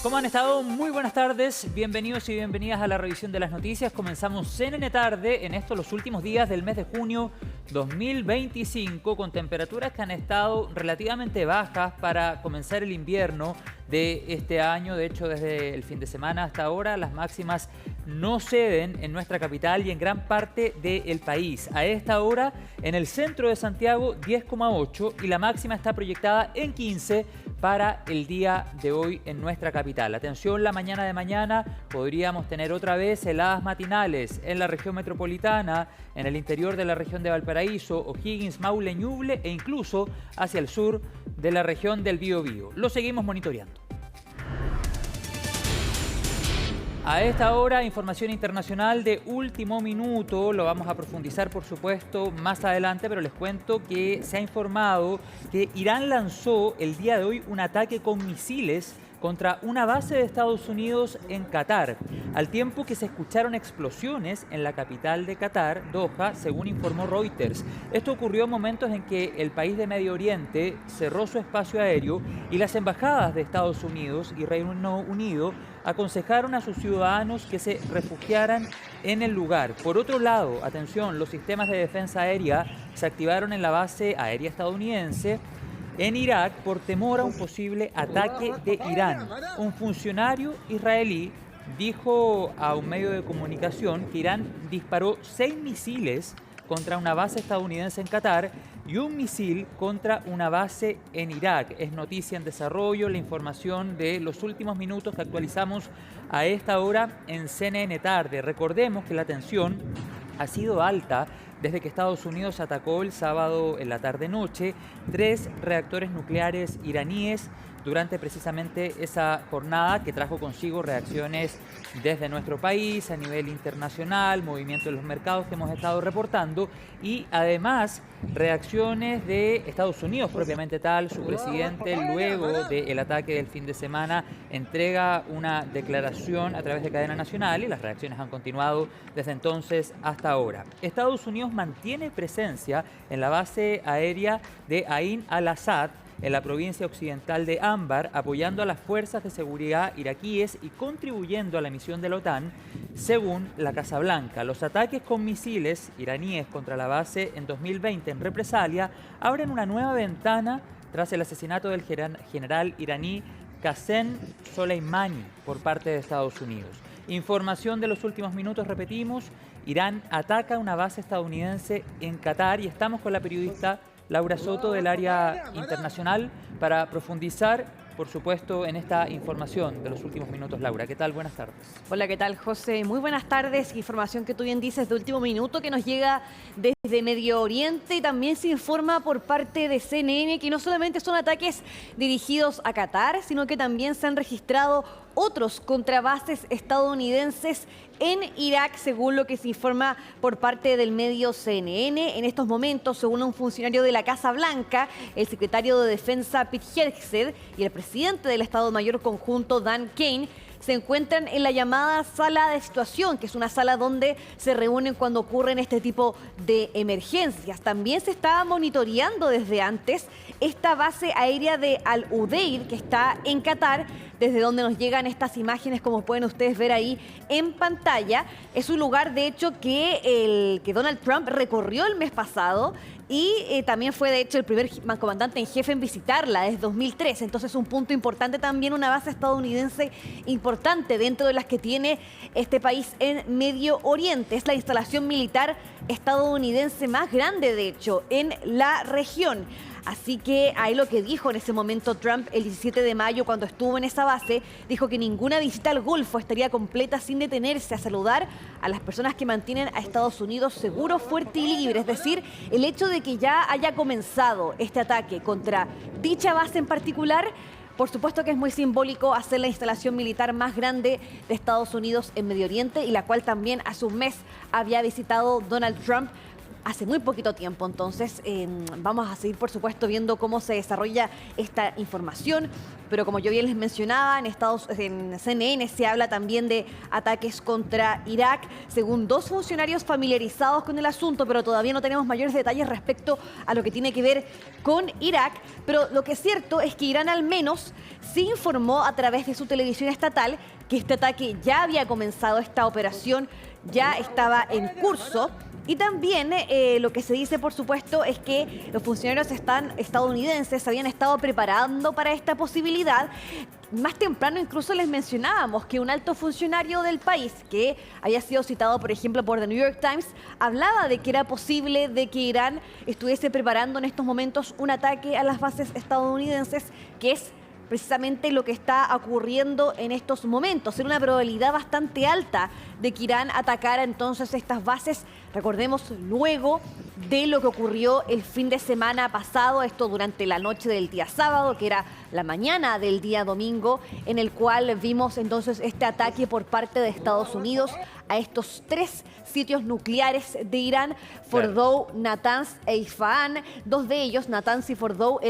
¿Cómo han estado? Muy buenas tardes, bienvenidos y bienvenidas a la revisión de las noticias. Comenzamos CNN Tarde en estos los últimos días del mes de junio 2025 con temperaturas que han estado relativamente bajas para comenzar el invierno de este año. De hecho, desde el fin de semana hasta ahora las máximas no ceden en nuestra capital y en gran parte del país. A esta hora en el centro de Santiago 10,8 y la máxima está proyectada en 15 para el día de hoy en nuestra capital. Atención, la mañana de mañana podríamos tener otra vez heladas matinales en la región metropolitana, en el interior de la región de Valparaíso, O'Higgins, Maule, Ñuble e incluso hacia el sur de la región del Biobío. Lo seguimos monitoreando. A esta hora, información internacional de último minuto. Lo vamos a profundizar, por supuesto, más adelante, pero les cuento que se ha informado que Irán lanzó el día de hoy un ataque con misiles contra una base de Estados Unidos en Qatar, al tiempo que se escucharon explosiones en la capital de Qatar, Doha, según informó Reuters. Esto ocurrió en momentos en que el país de Medio Oriente cerró su espacio aéreo y las embajadas de Estados Unidos y Reino Unido aconsejaron a sus ciudadanos que se refugiaran en el lugar. Por otro lado, atención, los sistemas de defensa aérea se activaron en la base aérea estadounidense en Irak por temor a un posible ataque de Irán. Un funcionario israelí dijo a un medio de comunicación que Irán disparó 6 misiles contra una base estadounidense en Qatar y un misil contra una base en Irak. Es noticia en desarrollo, la información de los últimos minutos que actualizamos a esta hora en CNN Tarde. Recordemos que la tensión ha sido alta desde que Estados Unidos atacó el sábado en la tarde-noche 3 reactores nucleares iraníes durante precisamente esa jornada que trajo consigo reacciones desde nuestro país, a nivel internacional, movimiento en los mercados que hemos estado reportando y además reacciones de Estados Unidos propiamente tal. Su presidente, luego del ataque del fin de semana, entrega una declaración a través de cadena nacional y las reacciones han continuado desde entonces hasta ahora. Estados Unidos mantiene presencia en la base aérea de Ain al-Assad, en la provincia occidental de Anbar, apoyando a las fuerzas de seguridad iraquíes y contribuyendo a la misión de la OTAN, según la Casa Blanca. Los ataques con misiles iraníes contra la base en 2020 en represalia abren una nueva ventana tras el asesinato del general iraní Qasem Soleimani por parte de Estados Unidos. Información de los últimos minutos, repetimos, Irán ataca una base estadounidense en Qatar y estamos con la periodista Laura Soto del área internacional para profundizar, por supuesto, en esta información de los últimos minutos. Laura, ¿qué tal? Buenas tardes. Hola, ¿qué tal, José? Muy buenas tardes. Información que tú bien dices de último minuto que nos llega desde Medio Oriente y también se informa por parte de CNN que no solamente son ataques dirigidos a Qatar, sino que también se han registrado otros contra bases estadounidenses en Irak, según lo que se informa por parte del medio CNN. En estos momentos, según un funcionario de la Casa Blanca, el secretario de Defensa Pete Hegseth y el presidente del Estado Mayor Conjunto Dan Kane se encuentran en la llamada sala de situación, que es una sala donde se reúnen cuando ocurren este tipo de emergencias. También se está monitoreando desde antes esta base aérea de Al Udeid, que está en Qatar, desde donde nos llegan estas imágenes, como pueden ustedes ver ahí en pantalla. Es un lugar, de hecho, que Donald Trump recorrió el mes pasado y también fue, de hecho, el primer comandante en jefe en visitarla desde 2003. Entonces, un punto importante también, una base estadounidense importante dentro de las que tiene este país en Medio Oriente. Es la instalación militar estadounidense más grande, de hecho, en la región. Así que ahí lo que dijo en ese momento Trump el 17 de mayo cuando estuvo en esa base, dijo que ninguna visita al Golfo estaría completa sin detenerse a saludar a las personas que mantienen a Estados Unidos seguro, fuerte y libre. Es decir, el hecho de que ya haya comenzado este ataque contra dicha base en particular, por supuesto que es muy simbólico hacer la instalación militar más grande de Estados Unidos en Medio Oriente y la cual también hace un mes había visitado Donald Trump hace muy poquito tiempo. Entonces, vamos a seguir, por supuesto, viendo cómo se desarrolla esta información. Pero como yo bien les mencionaba, en CNN se habla también de ataques contra Irak, según 2 funcionarios familiarizados con el asunto, pero todavía no tenemos mayores detalles respecto a lo que tiene que ver con Irak. Pero lo que es cierto es que Irán al menos sí informó a través de su televisión estatal que este ataque ya había comenzado, esta operación ya estaba en curso. Y también lo que se dice, por supuesto, es que los funcionarios estadounidenses habían estado preparando para esta posibilidad. Más temprano incluso les mencionábamos que un alto funcionario del país, que había sido citado, por ejemplo, por The New York Times, hablaba de que era posible de que Irán estuviese preparando en estos momentos un ataque a las bases estadounidenses, que es precisamente lo que está ocurriendo en estos momentos. Era una probabilidad bastante alta de que Irán atacara entonces estas bases, recordemos, luego de lo que ocurrió el fin de semana pasado, esto durante la noche del día sábado, que era la mañana del día domingo, en el cual vimos entonces este ataque por parte de Estados Unidos a estos 3 sitios nucleares de Irán, Fordow, Natanz e Isfahan. 2 de ellos, Natanz y Fordow,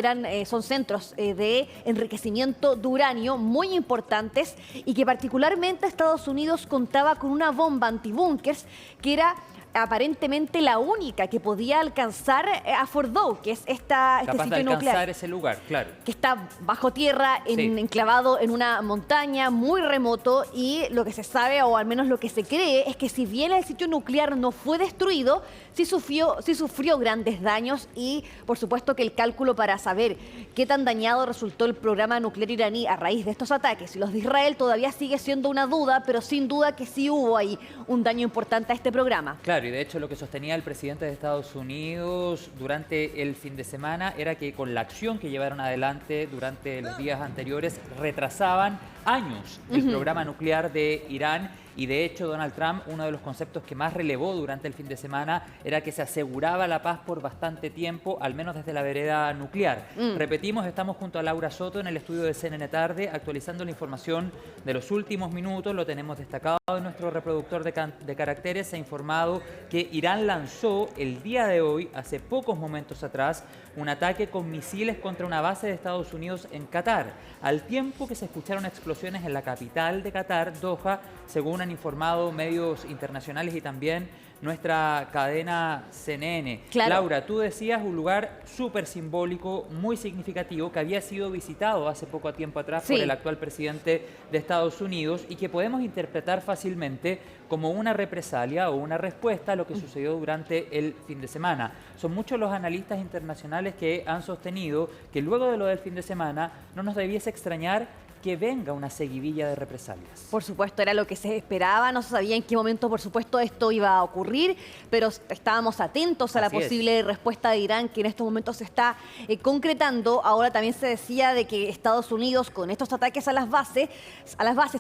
son centros de enriquecimiento de uranio muy importantes y que particularmente Estados Unidos contaba con una bomba antibúnkers que era aparentemente la única que podía alcanzar a Fordow, que es este sitio nuclear. Ese lugar, claro. Que está bajo tierra, enclavado en una montaña, muy remoto, y lo que se sabe, o al menos lo que se cree, es que si bien el sitio nuclear no fue destruido, sí sufrió grandes daños y, por supuesto, que el cálculo para saber qué tan dañado resultó el programa nuclear iraní a raíz de estos ataques y los de Israel todavía sigue siendo una duda, pero sin duda que sí hubo ahí un daño importante a este programa. Claro, y de hecho lo que sostenía el presidente de Estados Unidos durante el fin de semana era que con la acción que llevaron adelante durante los días anteriores retrasaban años el programa nuclear de Irán. Y de hecho Donald Trump, uno de los conceptos que más relevó durante el fin de semana era que se aseguraba la paz por bastante tiempo, al menos desde la vereda nuclear. Repetimos, estamos junto a Laura Soto en el estudio de CNN Tarde, actualizando la información de los últimos minutos. Lo tenemos destacado en nuestro reproductor de caracteres. Se ha informado que Irán lanzó el día de hoy, hace pocos momentos atrás, un ataque con misiles contra una base de Estados Unidos en Qatar, al tiempo que se escucharon explosiones en la capital de Qatar, Doha, según han informado medios internacionales y también nuestra cadena CNN. Claro. Laura, tú decías un lugar súper simbólico, muy significativo, que había sido visitado hace poco tiempo atrás por el actual presidente de Estados Unidos y que podemos interpretar fácilmente como una represalia o una respuesta a lo que sucedió durante el fin de semana. Son muchos los analistas internacionales que han sostenido que luego de lo del fin de semana no nos debiese extrañar que venga una seguidilla de represalias. Por supuesto, era lo que se esperaba, no se sabía en qué momento, por supuesto, esto iba a ocurrir, pero estábamos atentos a la posible respuesta de Irán, que en estos momentos se está concretando. Ahora también se decía de que Estados Unidos, con estos ataques a las bases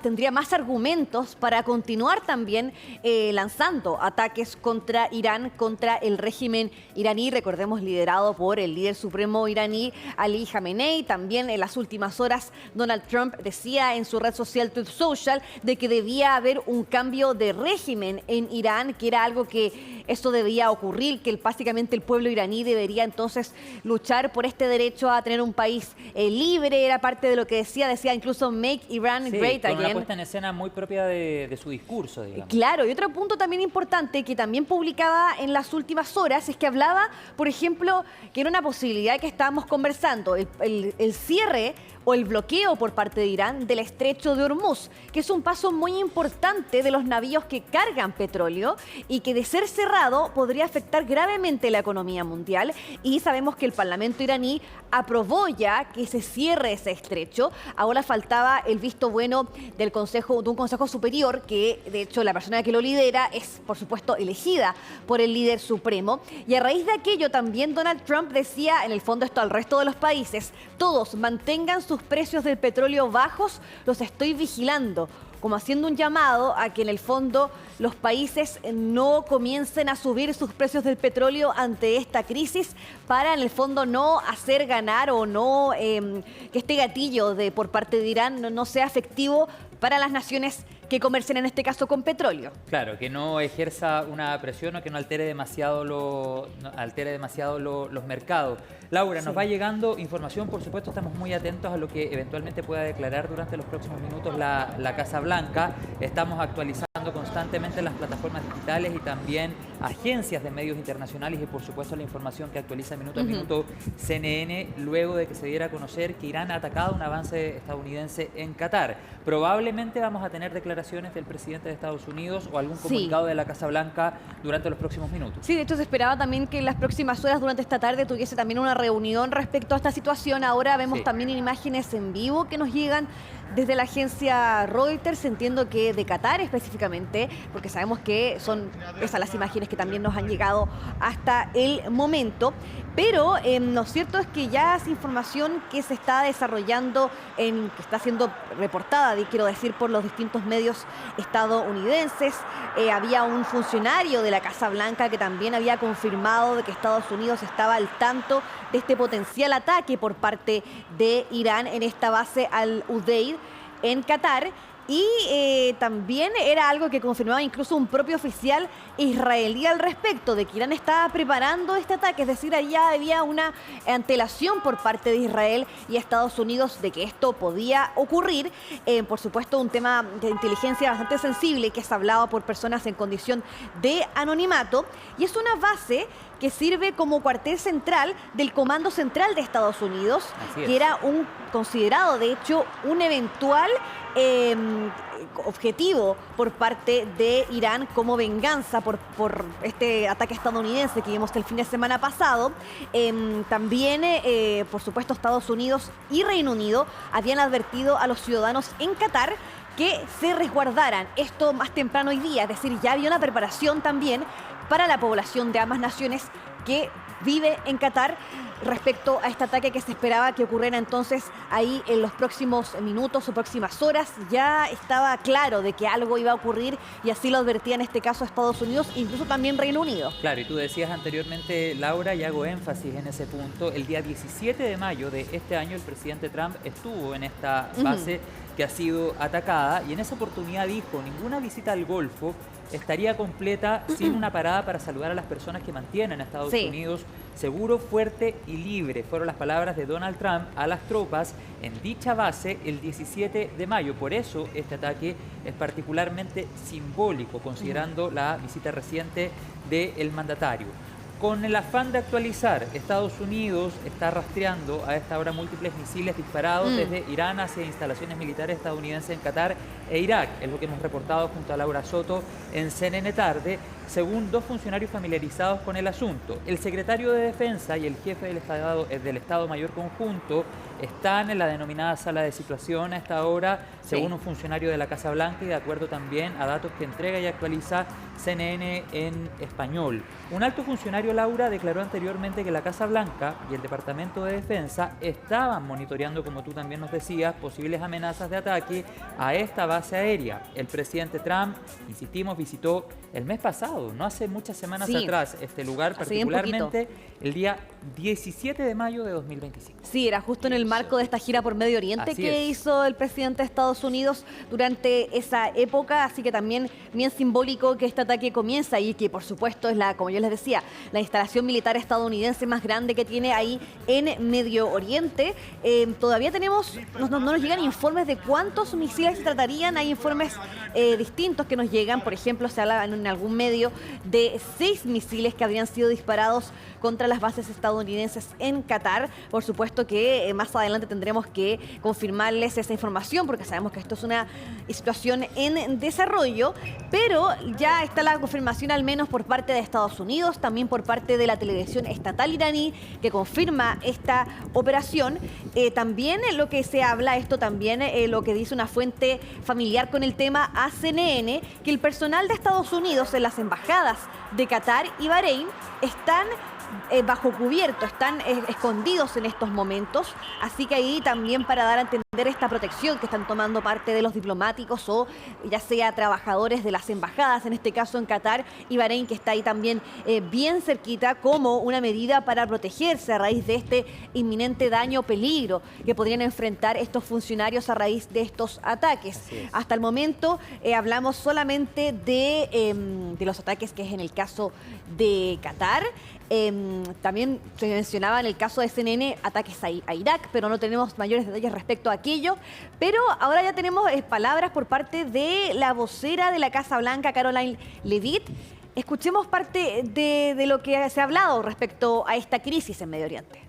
tendría más argumentos para continuar también lanzando ataques contra Irán, contra el régimen iraní, recordemos, liderado por el líder supremo iraní, Ali Khamenei. También en las últimas horas, Donald Trump decía en su red social Truth Social de que debía haber un cambio de régimen en Irán, que era algo que esto debía ocurrir, que básicamente el pueblo iraní debería entonces luchar por este derecho a tener un país libre. Era parte de lo que decía incluso Make Iran Great Again. Una puesta en escena muy propia de su discurso, digamos. Claro, y otro punto también importante que también publicaba en las últimas horas es que hablaba, por ejemplo, que era una posibilidad que estábamos conversando, el cierre o el bloqueo por parte de Irán del estrecho de Hormuz, que es un paso muy importante de los navíos que cargan petróleo y que de ser cerrado podría afectar gravemente la economía mundial. Y sabemos que el Parlamento iraní aprobó ya que se cierre ese estrecho. Ahora faltaba el visto bueno de un consejo superior, que de hecho la persona que lo lidera es, por supuesto, elegida por el líder supremo. Y a raíz de aquello también Donald Trump decía, en el fondo, esto al resto de los países: todos mantengan sus precios del petróleo bajos, los estoy vigilando, como haciendo un llamado a que en el fondo los países no comiencen a subir sus precios del petróleo ante esta crisis, para en el fondo no hacer ganar o no que este gatillo por parte de Irán no sea efectivo para las naciones que comercian en este caso con petróleo. Claro, que no ejerza una presión o que no altere demasiado, los mercados. Laura, nos va llegando información, por supuesto estamos muy atentos a lo que eventualmente pueda declarar durante los próximos minutos la Casa Blanca. Estamos actualizando constantemente las plataformas digitales y también agencias de medios internacionales y por supuesto la información que actualiza minuto a minuto CNN luego de que se diera a conocer que Irán ha atacado un avance estadounidense en Qatar. Probablemente vamos a tener declaraciones del presidente de Estados Unidos o algún comunicado de la Casa Blanca durante los próximos minutos. Sí, de hecho se esperaba también que en las próximas horas durante esta tarde tuviese también una reunión respecto a esta situación. Ahora vemos también imágenes en vivo que nos llegan desde la agencia Reuters, entiendo que de Qatar específicamente, porque sabemos que son esas las imágenes que también nos han llegado hasta el momento. Pero lo cierto es que ya es información que se está desarrollando, que está siendo reportada, quiero decir, por los distintos medios estadounidenses. Había un funcionario de la Casa Blanca que también había confirmado de que Estados Unidos estaba al tanto de este potencial ataque por parte de Irán en esta base Al-Udeid en Qatar. Y también era algo que confirmaba incluso un propio oficial israelí al respecto, de que Irán estaba preparando este ataque. Es decir, allá había una antelación por parte de Israel y Estados Unidos de que esto podía ocurrir. Por supuesto, un tema de inteligencia bastante sensible que es hablado por personas en condición de anonimato. Y es una base que sirve como cuartel central del Comando Central de Estados Unidos, que era considerado, de hecho, un eventual objetivo por parte de Irán como venganza por este ataque estadounidense que vimos el fin de semana pasado. También, por supuesto, Estados Unidos y Reino Unido habían advertido a los ciudadanos en Qatar que se resguardaran. Esto más temprano hoy día, es decir, ya había una preparación también para la población de ambas naciones que vive en Qatar respecto a este ataque que se esperaba que ocurriera entonces ahí en los próximos minutos o próximas horas. Ya estaba claro de que algo iba a ocurrir y así lo advertía en este caso Estados Unidos, incluso también Reino Unido. Claro, y tú decías anteriormente, Laura, y hago énfasis en ese punto, el día 17 de mayo de este año el presidente Trump estuvo en esta base que ha sido atacada y en esa oportunidad dijo, ninguna visita al Golfo estaría completa sin una parada para saludar a las personas que mantienen a Estados Unidos seguro, fuerte y libre. Fueron las palabras de Donald Trump a las tropas en dicha base el 17 de mayo. Por eso este ataque es particularmente simbólico, considerando la visita reciente del mandatario. Con el afán de actualizar, Estados Unidos está rastreando a esta hora múltiples misiles disparados desde Irán hacia instalaciones militares estadounidenses en Qatar e Irak. Es lo que hemos reportado junto a Laura Soto en CNN Tarde, según dos funcionarios familiarizados con el asunto. El secretario de Defensa y el jefe del Estado Mayor Conjunto están en la denominada sala de situación a esta hora, según un funcionario de la Casa Blanca y de acuerdo también a datos que entrega y actualiza CNN en español. Un alto funcionario, Laura, declaró anteriormente que la Casa Blanca y el Departamento de Defensa estaban monitoreando, como tú también nos decías, posibles amenazas de ataque a esta base aérea. El presidente Trump, insistimos, visitó el mes pasado, no hace muchas semanas atrás, este lugar, particularmente el día 17 de mayo de 2025. Sí, era justo en el marco de esta gira por Medio Oriente que hizo el presidente de Estados Unidos durante esa época, así que también bien simbólico que este ataque comienza y que por supuesto es como yo les decía, la instalación militar estadounidense más grande que tiene ahí en Medio Oriente. Todavía no nos llegan informes de cuántos misiles se tratarían, hay informes distintos que nos llegan, por ejemplo, se habla en algún medio de 6 misiles que habrían sido disparados contra las bases estadounidenses en Qatar. Por supuesto que más adelante tendremos que confirmarles esa información porque sabemos que esto es una situación en desarrollo, pero ya está la confirmación al menos por parte de Estados Unidos, también por parte de la televisión estatal iraní que confirma esta operación. También lo que se habla, esto también lo que dice una fuente familiar con el tema a CNN, que el personal de Estados Unidos en las embajadas de Qatar y Bahrein están bajo cubierto, están escondidos en estos momentos, así que ahí también para dar a entender entender esta protección que están tomando parte de los diplomáticos o ya sea trabajadores de las embajadas, en este caso en Qatar y Bahrein, que está ahí también bien cerquita, como una medida para protegerse a raíz de este inminente daño o peligro que podrían enfrentar estos funcionarios a raíz de estos ataques. Hasta el momento hablamos solamente de los ataques que es en el caso de Qatar. También se mencionaba en el caso de CNN ataques a Irak, pero no tenemos mayores detalles respecto a aquello. Pero ahora ya tenemos palabras por parte de la vocera de la Casa Blanca, Caroline Leavitt. Escuchemos parte de lo que se ha hablado respecto a esta crisis en Medio Oriente.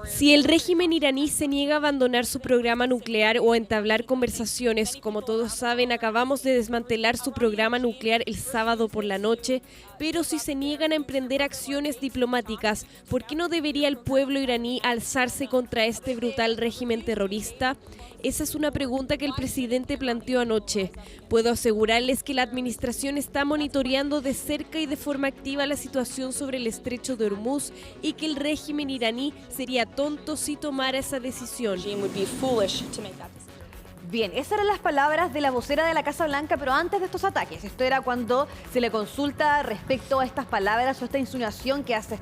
Si el régimen iraní se niega a abandonar su programa nuclear o a entablar conversaciones, como todos saben, acabamos de desmantelar su programa nuclear el sábado por la noche, pero si se niegan a emprender acciones diplomáticas, ¿por qué no debería el pueblo iraní alzarse contra este brutal régimen terrorista? Esa es una pregunta que el presidente planteó anoche. Puedo asegurarles que la administración está monitoreando de cerca y de forma activa la situación sobre el estrecho de Hormuz y que el régimen iraní sería tonto si tomara esa decisión. Bien, esas eran las palabras de la vocera de la Casa Blanca, pero antes de estos ataques. Esto era cuando se le consulta respecto a estas palabras o esta insinuación que hace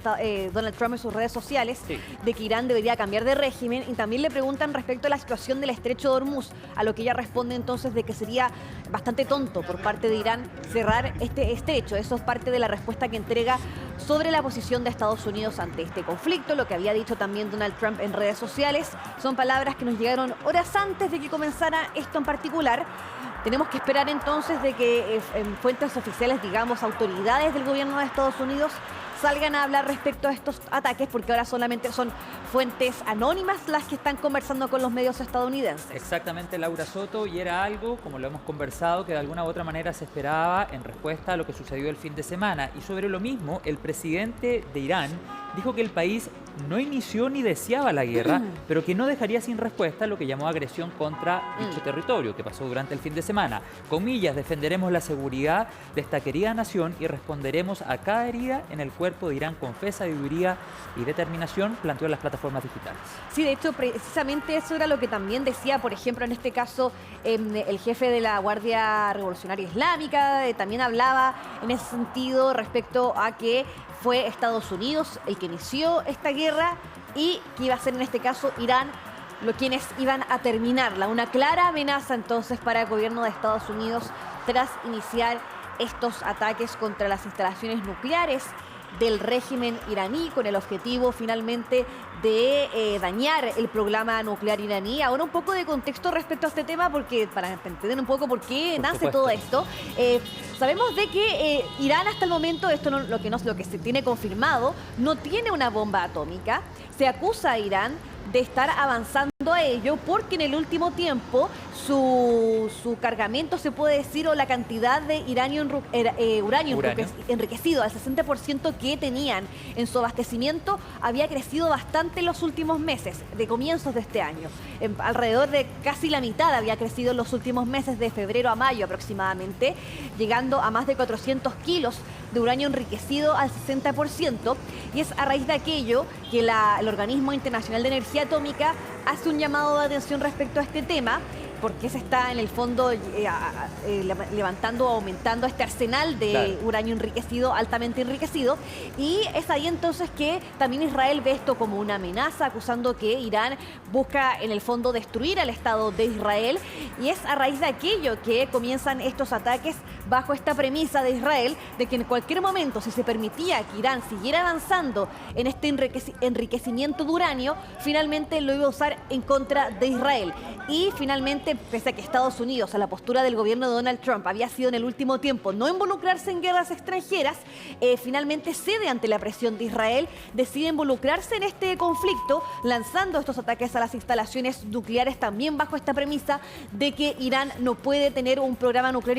Donald Trump en sus redes sociales de que Irán debería cambiar de régimen, y también le preguntan respecto a la situación del estrecho de Hormuz, a lo que ella responde entonces de que sería bastante tonto por parte de Irán cerrar este estrecho. Eso es parte de la respuesta que entrega sobre la posición de Estados Unidos ante este conflicto. Lo que había dicho también Donald Trump en redes sociales son palabras que nos llegaron horas antes de que comenzara esto en particular. Tenemos que esperar entonces de que fuentes oficiales, digamos, autoridades del gobierno de Estados Unidos salgan a hablar respecto a estos ataques, porque ahora solamente son fuentes anónimas las que están conversando con los medios estadounidenses. Exactamente, Laura Soto, y era algo, como lo hemos conversado, que de alguna u otra manera se esperaba en respuesta a lo que sucedió el fin de semana. Y sobre lo mismo, el presidente de Irán dijo que el país no inició ni deseaba la guerra, pero que no dejaría sin respuesta lo que llamó agresión contra dicho territorio, que pasó durante el fin de semana. Comillas, defenderemos la seguridad de esta querida nación y responderemos a cada herida en el cuerpo de Irán con fe, sabiduría y determinación, planteó en las plataformas digitales. Sí, de hecho, precisamente eso era lo que también decía, por ejemplo, en este caso, el jefe de la Guardia Revolucionaria Islámica, también hablaba en ese sentido respecto a que fue Estados Unidos el que inició esta guerra y que iba a ser en este caso Irán quienes iban a terminarla. Una clara amenaza entonces para el gobierno de Estados Unidos tras iniciar estos ataques contra las instalaciones nucleares del régimen iraní, con el objetivo finalmente de dañar el programa nuclear iraní. Ahora un poco de contexto respecto a este tema, porque para entender un poco por qué nace todo esto. Sabemos de que Irán hasta el momento, esto no, lo que se tiene confirmado, no tiene una bomba atómica. Se acusa a Irán de estar avanzando a ello porque en el último tiempo su cargamento, se puede decir, o la cantidad de uranio enriquecido al 60% que tenían en su abastecimiento había crecido bastante en los últimos meses, de comienzos de este año. Alrededor de casi la mitad había crecido en los últimos meses, de febrero a mayo aproximadamente, llegando a más de 400 kilos de uranio enriquecido al 60%, y es a raíz de aquello que el Organismo Internacional de Energía Atómica hace un llamado de atención respecto a este tema, porque se está en el fondo levantando o aumentando este arsenal de uranio enriquecido, altamente enriquecido, y es ahí entonces que también Israel ve esto como una amenaza, acusando que Irán busca en el fondo destruir al Estado de Israel, y es a raíz de aquello que comienzan estos ataques bajo esta premisa de Israel de que en cualquier momento, si se permitía que Irán siguiera avanzando en este enriquecimiento de uranio, finalmente lo iba a usar en contra de Israel. Y finalmente, pese a que Estados Unidos, a la postura del gobierno de Donald Trump, había sido en el último tiempo no involucrarse en guerras extranjeras, finalmente cede ante la presión de Israel, decide involucrarse en este conflicto, lanzando estos ataques a las instalaciones nucleares también bajo esta premisa de que Irán no puede tener un programa nuclear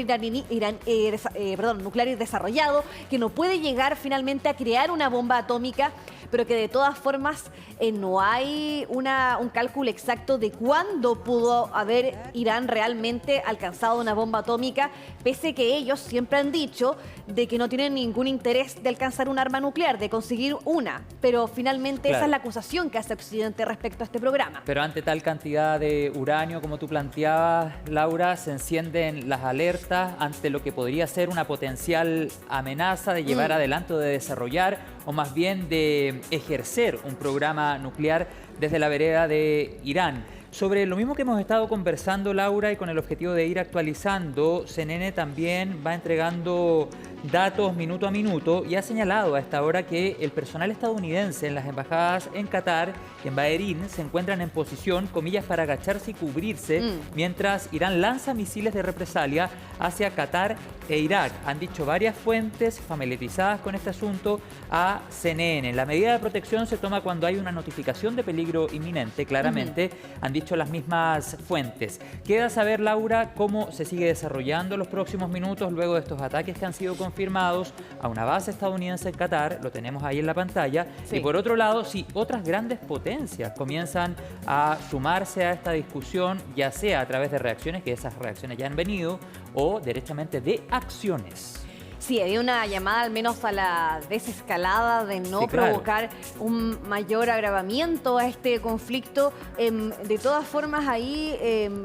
nuclear y desarrollado, que no puede llegar finalmente a crear una bomba atómica, pero que de todas formas no hay un cálculo exacto de cuándo pudo haber Irán realmente alcanzado una bomba atómica, pese que ellos siempre han dicho de que no tienen ningún interés de alcanzar un arma nuclear, de conseguir una. Pero finalmente esa es la acusación que hace Occidente respecto a este programa. Pero ante tal cantidad de uranio, como tú planteabas, Laura, se encienden las alertas ante lo que podría ser una potencial amenaza de llevar adelante o de desarrollar, o más bien de ejercer un programa nuclear desde la vereda de Irán. Sobre lo mismo que hemos estado conversando, Laura, y con el objetivo de ir actualizando, CNN también va entregando datos minuto a minuto y ha señalado a esta hora que el personal estadounidense en las embajadas en Qatar y en Bahrein se encuentran en posición, comillas, para agacharse y cubrirse mientras Irán lanza misiles de represalia hacia Qatar e Irak. Han dicho varias fuentes familiarizadas con este asunto a CNN. La medida de protección se toma cuando hay una notificación de peligro inminente, claramente, han dicho las mismas fuentes. Queda saber, Laura, cómo se sigue desarrollando los próximos minutos luego de estos ataques que han sido confirmados a una base estadounidense en Qatar, lo tenemos ahí en la pantalla, y por otro lado, si otras grandes potencias comienzan a sumarse a esta discusión, ya sea a través de reacciones, que esas reacciones ya han venido, o derechamente de acciones. Sí, había una llamada al menos a la desescalada, de no provocar un mayor agravamiento a este conflicto. De todas formas, ahí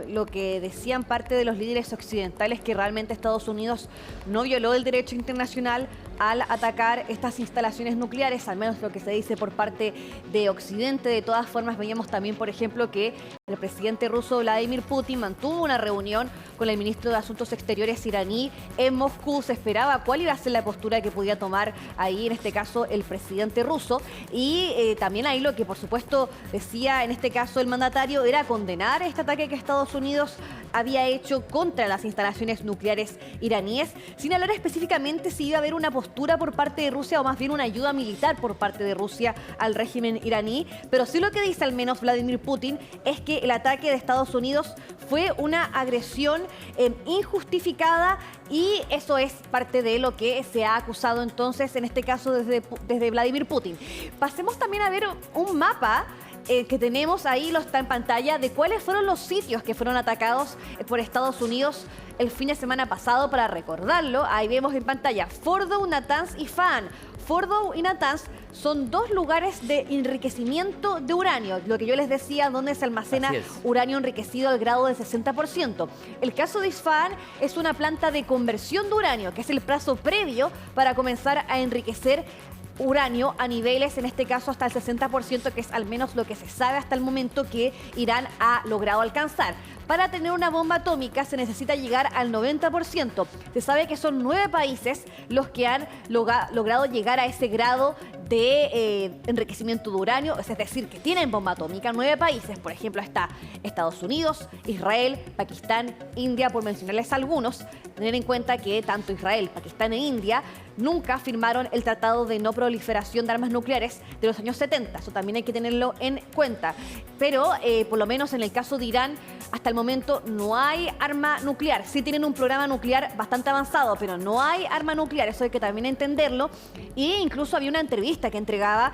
lo que decían parte de los líderes occidentales, que realmente Estados Unidos no violó el derecho internacional al atacar estas instalaciones nucleares, al menos lo que se dice por parte de Occidente. De todas formas, veíamos también, por ejemplo, que el presidente ruso Vladimir Putin mantuvo una reunión con el ministro de Asuntos Exteriores iraní en Moscú. Se esperaba cuál iba a ser la postura que podía tomar ahí, en este caso, el presidente ruso. Y también ahí lo que, por supuesto, decía en este caso el mandatario era condenar este ataque que Estados Unidos había hecho contra las instalaciones nucleares iraníes, sin hablar específicamente si iba a haber una postura por parte de Rusia o más bien una ayuda militar por parte de Rusia al régimen iraní. Pero sí lo que dice al menos Vladimir Putin es que el ataque de Estados Unidos fue una agresión injustificada, y eso es parte de lo que se ha acusado entonces, en este caso desde Vladimir Putin. Pasemos también a ver un mapa que tenemos ahí, lo está en pantalla, de cuáles fueron los sitios que fueron atacados por Estados Unidos el fin de semana pasado. Para recordarlo, ahí vemos en pantalla Fordow, Natanz y Fan. Fordow y Natanz son dos lugares de enriquecimiento de uranio, lo que yo les decía, donde se almacena uranio enriquecido al grado del 60%. El caso de Isfahan es una planta de conversión de uranio, que es el plazo previo para comenzar a enriquecer uranio a niveles, en este caso hasta el 60%, que es al menos lo que se sabe hasta el momento que Irán ha logrado alcanzar. Para tener una bomba atómica se necesita llegar al 90%. Se sabe que son 9 países los que han logrado llegar a ese grado de enriquecimiento de uranio, es decir, que tienen bomba atómica. 9 países, por ejemplo, está Estados Unidos, Israel, Pakistán, India, por mencionarles algunos. Tener en cuenta que tanto Israel, Pakistán e India nunca firmaron el Tratado de No Proliferación de Armas Nucleares de los años 70. Eso también hay que tenerlo en cuenta. Pero, por lo menos en el caso de Irán, hasta el momento no hay arma nuclear. Sí tienen un programa nuclear bastante avanzado, pero no hay arma nuclear. Eso hay que también entenderlo. E incluso había una entrevista que entregaba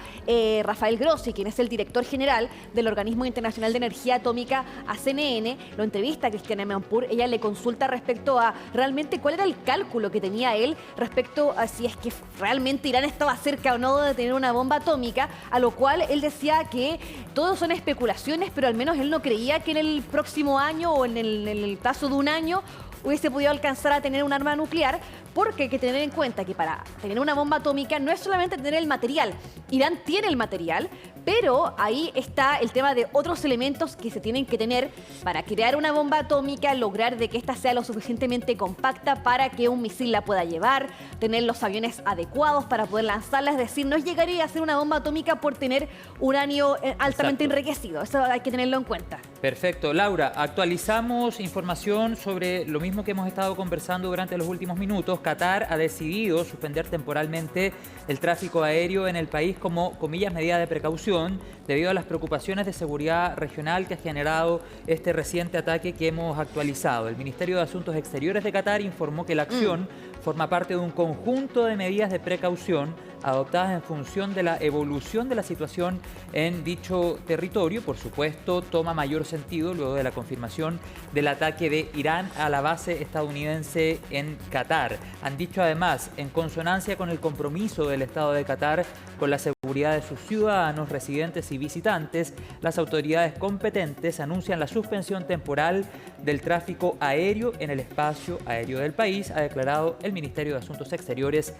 Rafael Grossi, quien es el director general del Organismo Internacional de Energía Atómica, a CNN. Lo entrevista a Cristiana Amanpour. Ella le consulta respecto a realmente cuál era el cálculo que tenía él respecto a si es que realmente Irán estaba cerca o no de tener una bomba atómica, a lo cual él decía que todo son especulaciones, pero al menos él no creía que en el próximo año o en el plazo de un año hubiese podido alcanzar a tener un arma nuclear, porque hay que tener en cuenta que para tener una bomba atómica no es solamente tener el material. Irán tiene el material, pero ahí está el tema de otros elementos que se tienen que tener para crear una bomba atómica, lograr de que ésta sea lo suficientemente compacta para que un misil la pueda llevar, tener los aviones adecuados para poder lanzarla. Es decir, no llegaría a ser una bomba atómica por tener uranio altamente enriquecido. Eso hay que tenerlo en cuenta. Perfecto. Laura, actualizamos información sobre lo mismo que hemos estado conversando durante los últimos minutos. Qatar ha decidido suspender temporalmente el tráfico aéreo en el país como, comillas, medida de precaución, debido a las preocupaciones de seguridad regional que ha generado este reciente ataque que hemos actualizado. El Ministerio de Asuntos Exteriores de Qatar informó que la acción forma parte de un conjunto de medidas de precaución adoptadas en función de la evolución de la situación en dicho territorio. Por supuesto, toma mayor sentido luego de la confirmación del ataque de Irán a la base estadounidense en Qatar. Han dicho además, en consonancia con el compromiso del Estado de Qatar con la seguridad de sus ciudadanos, residentes y visitantes, las autoridades competentes anuncian la suspensión temporal del tráfico aéreo en el espacio aéreo del país, ha declarado el Ministerio de Asuntos Exteriores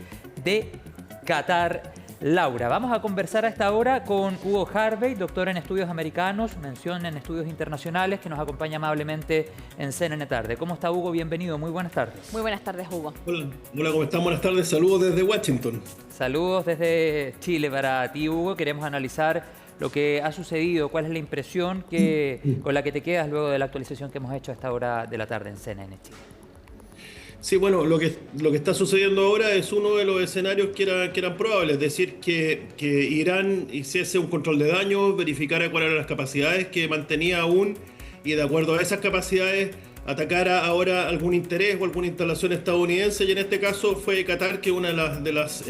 de Qatar. Laura, vamos a conversar a esta hora con Hugo Harvey, doctor en estudios americanos, mención en estudios internacionales, que nos acompaña amablemente en CNN Tarde. ¿Cómo está, Hugo? Bienvenido, muy buenas tardes. Muy buenas tardes, Hugo. Hola, ¿cómo están? Buenas tardes, saludos desde Washington. Saludos desde Chile para ti, Hugo. Queremos analizar lo que ha sucedido, cuál es la impresión con la que te quedas luego de la actualización que hemos hecho a esta hora de la tarde en CNN Chile. Sí, bueno, lo que está sucediendo ahora es uno de los escenarios que eran probables, es decir, que Irán hiciese un control de daño, verificara cuáles eran las capacidades que mantenía aún y de acuerdo a esas capacidades atacara ahora algún interés o alguna instalación estadounidense, y en este caso fue Qatar, que es una de las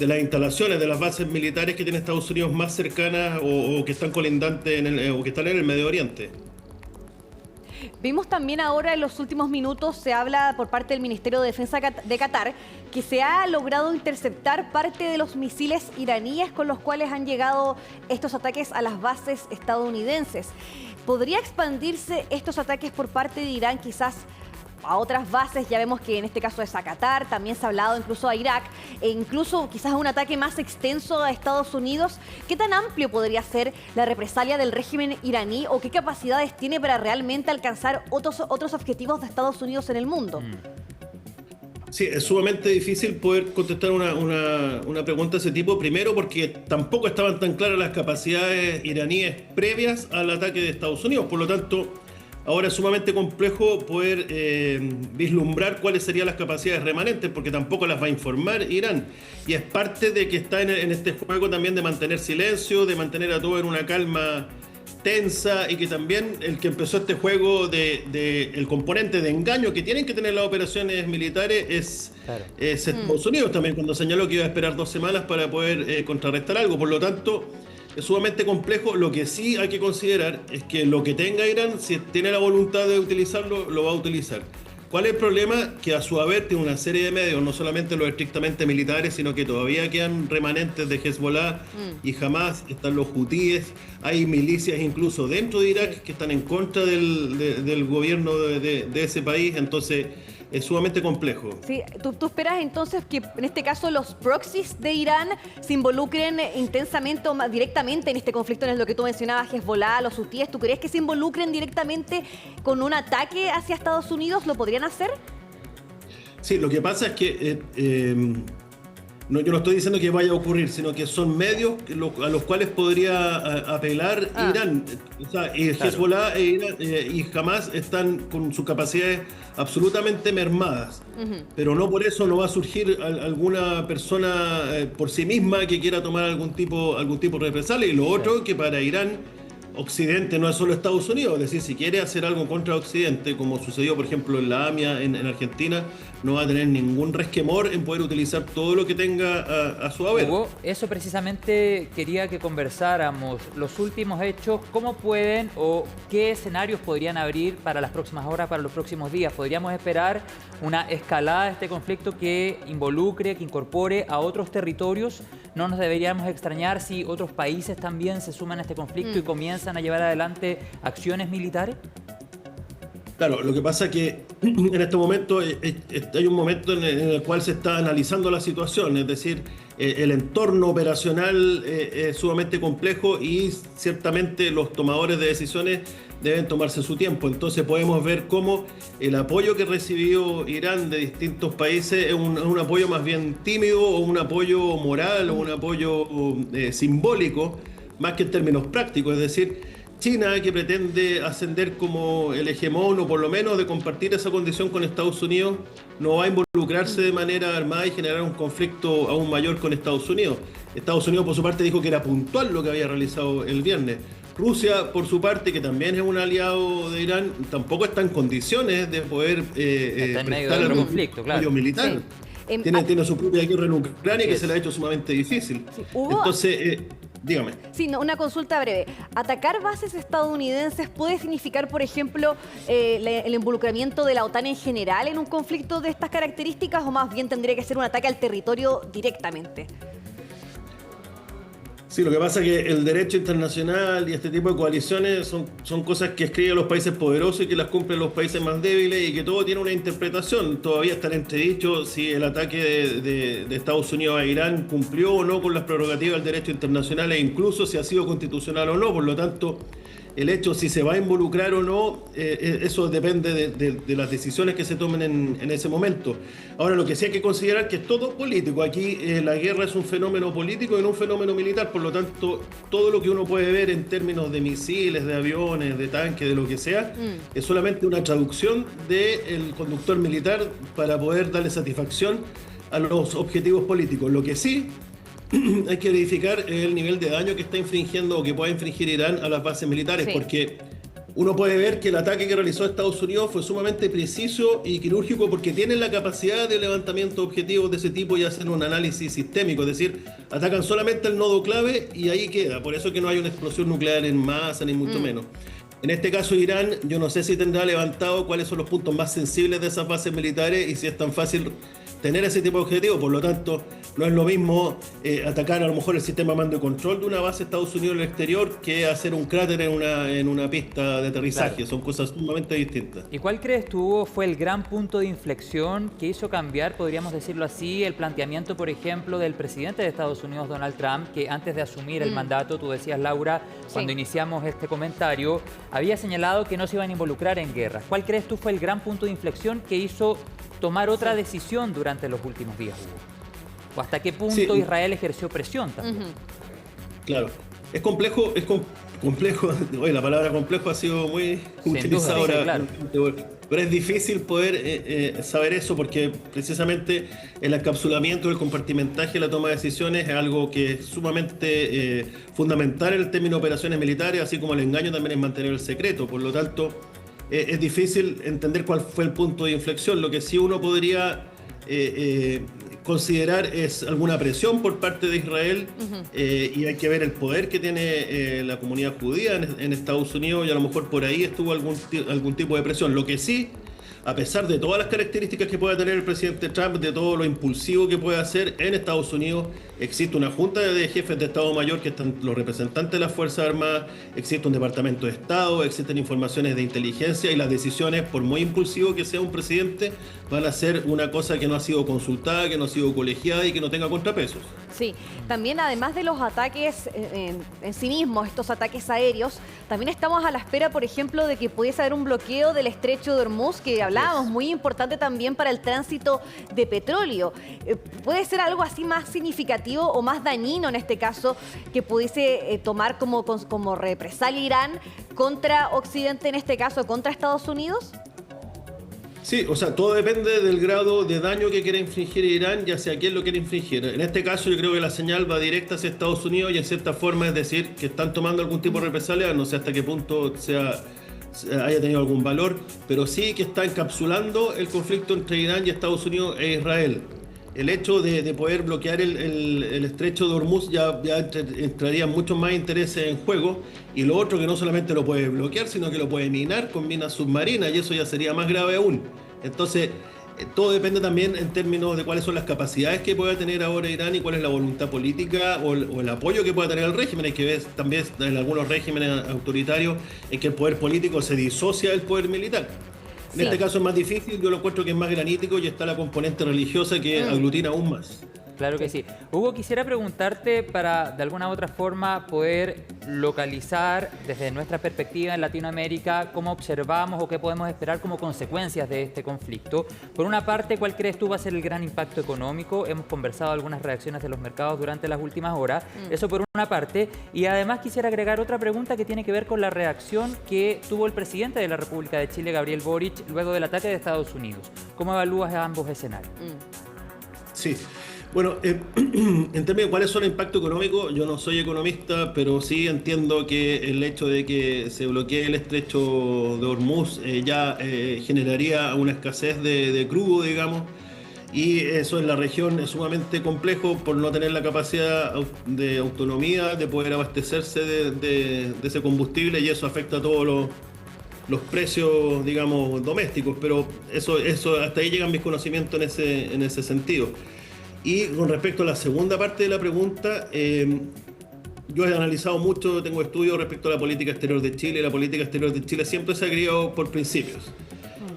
instalaciones, de las bases militares que tiene Estados Unidos más cercanas o que están colindantes o que están en el Medio Oriente. Vimos también ahora en los últimos minutos, se habla por parte del Ministerio de Defensa de Qatar, que se ha logrado interceptar parte de los misiles iraníes con los cuales han llegado estos ataques a las bases estadounidenses. ¿Podría expandirse estos ataques por parte de Irán quizás a otras bases? Ya vemos que en este caso es a Qatar, también se ha hablado incluso a Irak, e incluso quizás un ataque más extenso a Estados Unidos. ¿Qué tan amplio podría ser la represalia del régimen iraní o qué capacidades tiene para realmente alcanzar otros objetivos de Estados Unidos en el mundo? Sí, es sumamente difícil poder contestar una pregunta de ese tipo, primero porque tampoco estaban tan claras las capacidades iraníes previas al ataque de Estados Unidos, por lo tanto ahora es sumamente complejo poder vislumbrar cuáles serían las capacidades remanentes, porque tampoco las va a informar Irán. Y es parte de que está en este juego también de mantener silencio, de mantener a todo en una calma tensa, y que también el que empezó este juego el componente de engaño que tienen que tener las operaciones militares es Estados Unidos también, cuando señaló que iba a esperar 2 semanas para poder contrarrestar algo. Por lo tanto, es sumamente complejo. Lo que sí hay que considerar es que lo que tenga Irán, si tiene la voluntad de utilizarlo, lo va a utilizar. ¿Cuál es el problema? Que a su haber tiene una serie de medios, no solamente los estrictamente militares, sino que todavía quedan remanentes de Hezbollah y Hamas, están los hutíes, hay milicias incluso dentro de Irak que están en contra del gobierno de ese país, entonces es sumamente complejo. Sí, ¿tú esperas entonces que en este caso los proxies de Irán se involucren intensamente o más directamente en este conflicto, en lo que tú mencionabas, Hezbollah, los hutíes? ¿Tú crees que se involucren directamente con un ataque hacia Estados Unidos? ¿Lo podrían hacer? Sí, lo que pasa es que yo no estoy diciendo que vaya a ocurrir, sino que son medios a los cuales podría apelar Irán. O sea, Hezbollah y Hamas están con sus capacidades absolutamente mermadas, pero no por eso no va a surgir alguna persona por sí misma que quiera tomar algún tipo de represalia. Y lo otro, que para Irán, Occidente no es solo Estados Unidos, es decir, si quiere hacer algo contra Occidente, como sucedió por ejemplo en la AMIA en Argentina, no va a tener ningún resquemor en poder utilizar todo lo que tenga a su haber. Hugo, eso precisamente quería que conversáramos, los últimos hechos, ¿cómo pueden o qué escenarios podrían abrir para las próximas horas, para los próximos días? ¿Podríamos esperar una escalada de este conflicto que involucre, que incorpore a otros territorios? ¿No nos deberíamos extrañar si otros países también se suman a este conflicto y comienzan a llevar adelante acciones militares? Claro, lo que pasa es que en este momento hay un momento en el cual se está analizando la situación, es decir, el entorno operacional es sumamente complejo y ciertamente los tomadores de decisiones deben tomarse su tiempo. Entonces podemos ver cómo el apoyo que recibió Irán de distintos países es un apoyo más bien tímido, o un apoyo moral, o un apoyo simbólico, más que en términos prácticos. Es decir, China, que pretende ascender como el hegemón o por lo menos de compartir esa condición con Estados Unidos, no va a involucrarse de manera armada y generar un conflicto aún mayor con Estados Unidos. Estados Unidos, por su parte, dijo que era puntual lo que había realizado el viernes. Rusia, por su parte, que también es un aliado de Irán, tampoco está en condiciones de poder está en medio del conflicto, claro. Militar. Sí. Tiene su propia guerra en Ucrania que se le ha hecho sumamente difícil. Sí, Hugo, entonces, dígame. Sí, no, una consulta breve. ¿Atacar bases estadounidenses puede significar, por ejemplo, el involucramiento de la OTAN en general en un conflicto de estas características o más bien tendría que ser un ataque al territorio directamente? Sí, lo que pasa es que el derecho internacional y este tipo de coaliciones son cosas que escriben los países poderosos y que las cumplen los países más débiles y que todo tiene una interpretación. Todavía está en entredicho si el ataque de Estados Unidos a Irán cumplió o no con las prerrogativas del derecho internacional e incluso si ha sido constitucional o no. Por lo tanto, el hecho si se va a involucrar o no, eso depende de las decisiones que se tomen en ese momento. Ahora, lo que sí hay que considerar que es todo político. Aquí la guerra es un fenómeno político y no un fenómeno militar. Por lo tanto, todo lo que uno puede ver en términos de misiles, de aviones, de tanques, de lo que sea, es solamente una traducción del conductor militar para poder darle satisfacción a los objetivos políticos. Lo que sí hay que verificar el nivel de daño que está infringiendo o que pueda infringir Irán a las bases militares, porque uno puede ver que el ataque que realizó Estados Unidos fue sumamente preciso y quirúrgico porque tienen la capacidad de levantamiento de objetivos de ese tipo y hacen un análisis sistémico, es decir, atacan solamente el nodo clave y ahí queda. Por eso es que no hay una explosión nuclear en masa, ni mucho menos. En este caso, Irán, yo no sé si tendrá levantado cuáles son los puntos más sensibles de esas bases militares y si es tan fácil tener ese tipo de objetivos. Por lo tanto, no es lo mismo atacar a lo mejor el sistema de mando y control de una base de Estados Unidos en el exterior que hacer un cráter en una pista de aterrizaje. Claro. Son cosas sumamente distintas. ¿Y cuál crees tú, Hugo, fue el gran punto de inflexión que hizo cambiar, podríamos decirlo así, el planteamiento, por ejemplo, del presidente de Estados Unidos, Donald Trump, que antes de asumir el mandato, tú decías, Laura, cuando iniciamos este comentario, había señalado que no se iban a involucrar en guerras? ¿Cuál crees tú fue el gran punto de inflexión que hizo tomar otra decisión durante los últimos días, Hugo? ¿O hasta qué punto Israel ejerció presión también? Claro, es complejo, complejo. Oye, la palabra complejo ha sido muy utilizada ahora, claro. Pero es difícil poder saber eso porque precisamente el encapsulamiento, el compartimentaje, la toma de decisiones es algo que es sumamente fundamental en el término de operaciones militares, así como el engaño también es mantener el secreto. Por lo tanto, es difícil entender cuál fue el punto de inflexión. Lo que sí uno podría considerar es alguna presión por parte de Israel y hay que ver el poder que tiene la comunidad judía en Estados Unidos y a lo mejor por ahí estuvo algún tipo de presión. Lo que sí, a pesar de todas las características que pueda tener el presidente Trump, de todo lo impulsivo que puede hacer en Estados Unidos, existe una junta de jefes de Estado Mayor que están los representantes de las Fuerzas Armadas, existe un departamento de Estado, existen informaciones de inteligencia y las decisiones, por muy impulsivo que sea un presidente, van a ser una cosa que no ha sido consultada, que no ha sido colegiada y que no tenga contrapesos. Sí, también además de los ataques en sí mismos, estos ataques aéreos, también estamos a la espera, por ejemplo, de que pudiese haber un bloqueo del estrecho de Hormuz, que hablábamos, muy importante también para el tránsito de petróleo. ¿Puede ser algo así más significativo o más dañino en este caso que pudiese tomar como represalia Irán contra Occidente, en este caso contra Estados Unidos? Sí, o sea, todo depende del grado de daño que quiera infligir Irán y hacia quién lo quiere infligir. En este caso yo creo que la señal va directa hacia Estados Unidos y en cierta forma es decir que están tomando algún tipo de represalia, no sé hasta qué punto haya tenido algún valor, pero sí que está encapsulando el conflicto entre Irán y Estados Unidos e Israel. El hecho de poder bloquear el estrecho de Hormuz ya entraría muchos más intereses en juego, y lo otro que no solamente lo puede bloquear, sino que lo puede minar con minas submarinas, y eso ya sería más grave aún. Entonces, todo depende también en términos de cuáles son las capacidades que pueda tener ahora Irán y cuál es la voluntad política o el apoyo que pueda tener el régimen. Hay que ver también en algunos regímenes autoritarios en que el poder político se disocia del poder militar. En este caso es más difícil, yo lo encuentro que es más granítico y está la componente religiosa que aglutina aún más. Claro que sí. Hugo, quisiera preguntarte para de alguna u otra forma poder localizar desde nuestra perspectiva en Latinoamérica cómo observamos o qué podemos esperar como consecuencias de este conflicto. Por una parte, ¿cuál crees tú va a ser el gran impacto económico? Hemos conversado algunas reacciones de los mercados durante las últimas horas. Eso por una parte. Y además quisiera agregar otra pregunta que tiene que ver con la reacción que tuvo el presidente de la República de Chile, Gabriel Boric, luego del ataque de Estados Unidos. ¿Cómo evalúas ambos escenarios? Sí. Bueno, en términos de cuáles son el impacto económico, yo no soy economista, pero sí entiendo que el hecho de que se bloquee el estrecho de Hormuz ya generaría una escasez de crudo, digamos, y eso en la región es sumamente complejo por no tener la capacidad de autonomía de poder abastecerse de ese combustible, y eso afecta a todos los precios, digamos, domésticos, pero eso hasta ahí llegan mis conocimientos en ese sentido. Y con respecto a la segunda parte de la pregunta, yo he analizado mucho, tengo estudios respecto a la política exterior de Chile. La política exterior de Chile siempre se ha guiado por principios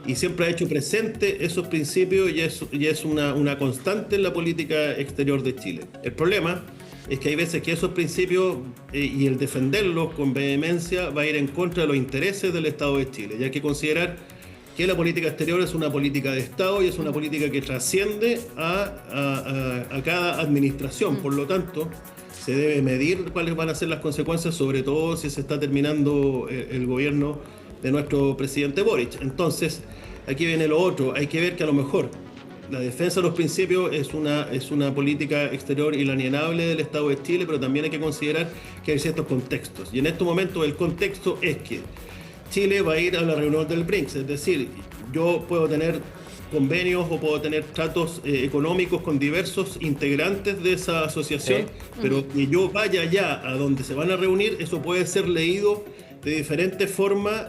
y siempre ha hecho presente esos principios, y es una constante en la política exterior de Chile. El problema es que hay veces que esos principios y el defenderlos con vehemencia va a ir en contra de los intereses del Estado de Chile, y hay que considerar que la política exterior es una política de Estado y es una política que trasciende a cada administración. Por lo tanto, se debe medir cuáles van a ser las consecuencias, sobre todo si se está terminando el gobierno de nuestro presidente Boric. Entonces, aquí viene lo otro. Hay que ver que a lo mejor la defensa de los principios es una política exterior inalienable del Estado de Chile, pero también hay que considerar que hay ciertos contextos. Y en estos momentos el contexto es que Chile va a ir a la reunión del BRICS, es decir, yo puedo tener convenios o puedo tener tratos económicos con diversos integrantes de esa asociación, pero que yo vaya allá a donde se van a reunir, eso puede ser leído de diferentes formas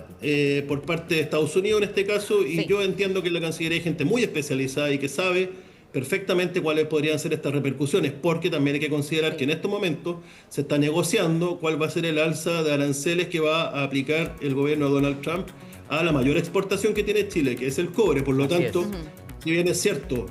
por parte de Estados Unidos en este caso, y yo entiendo que en la Cancillería hay gente muy especializada y que sabe perfectamente cuáles podrían ser estas repercusiones, porque también hay que considerar que en estos momentos se está negociando cuál va a ser el alza de aranceles que va a aplicar el gobierno de Donald Trump a la mayor exportación que tiene Chile, que es el cobre. Por lo tanto, si bien es cierto,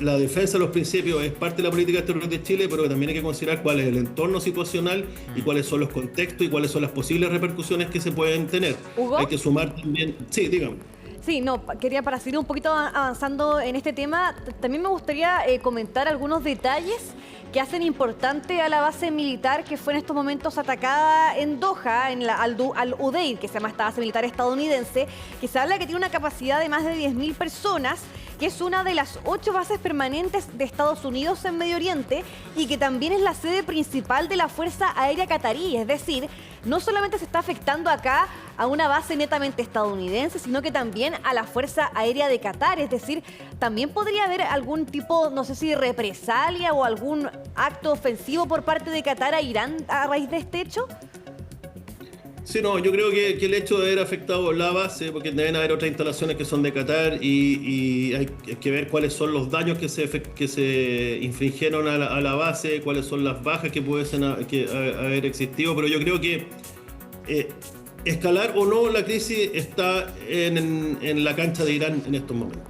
la defensa de los principios es parte de la política exterior de Chile, pero también hay que considerar cuál es el entorno situacional y cuáles son los contextos y cuáles son las posibles repercusiones que se pueden tener. ¿Hugo? Hay que sumar también... Sí, dígame. Sí, no, quería para seguir un poquito avanzando en este tema, también me gustaría comentar algunos detalles que hacen importante a la base militar que fue en estos momentos atacada en Doha, en la Al-Udeid, que se llama esta base militar estadounidense, que se habla que tiene una capacidad de más de 10.000 personas, que es una de las 8 bases permanentes de Estados Unidos en Medio Oriente y que también es la sede principal de la Fuerza Aérea Catarí. Es decir, no solamente se está afectando acá a una base netamente estadounidense, sino que también a la Fuerza Aérea de Qatar. Es decir, también podría haber algún tipo, no sé si de represalia o algún acto ofensivo por parte de Qatar a Irán a raíz de este hecho. Sí, no, yo creo que el hecho de haber afectado la base, porque deben haber otras instalaciones que son de Qatar y hay que ver cuáles son los daños que se infringieron a la base, cuáles son las bajas que pueden haber existido, pero yo creo que escalar o no la crisis está en la cancha de Irán en estos momentos.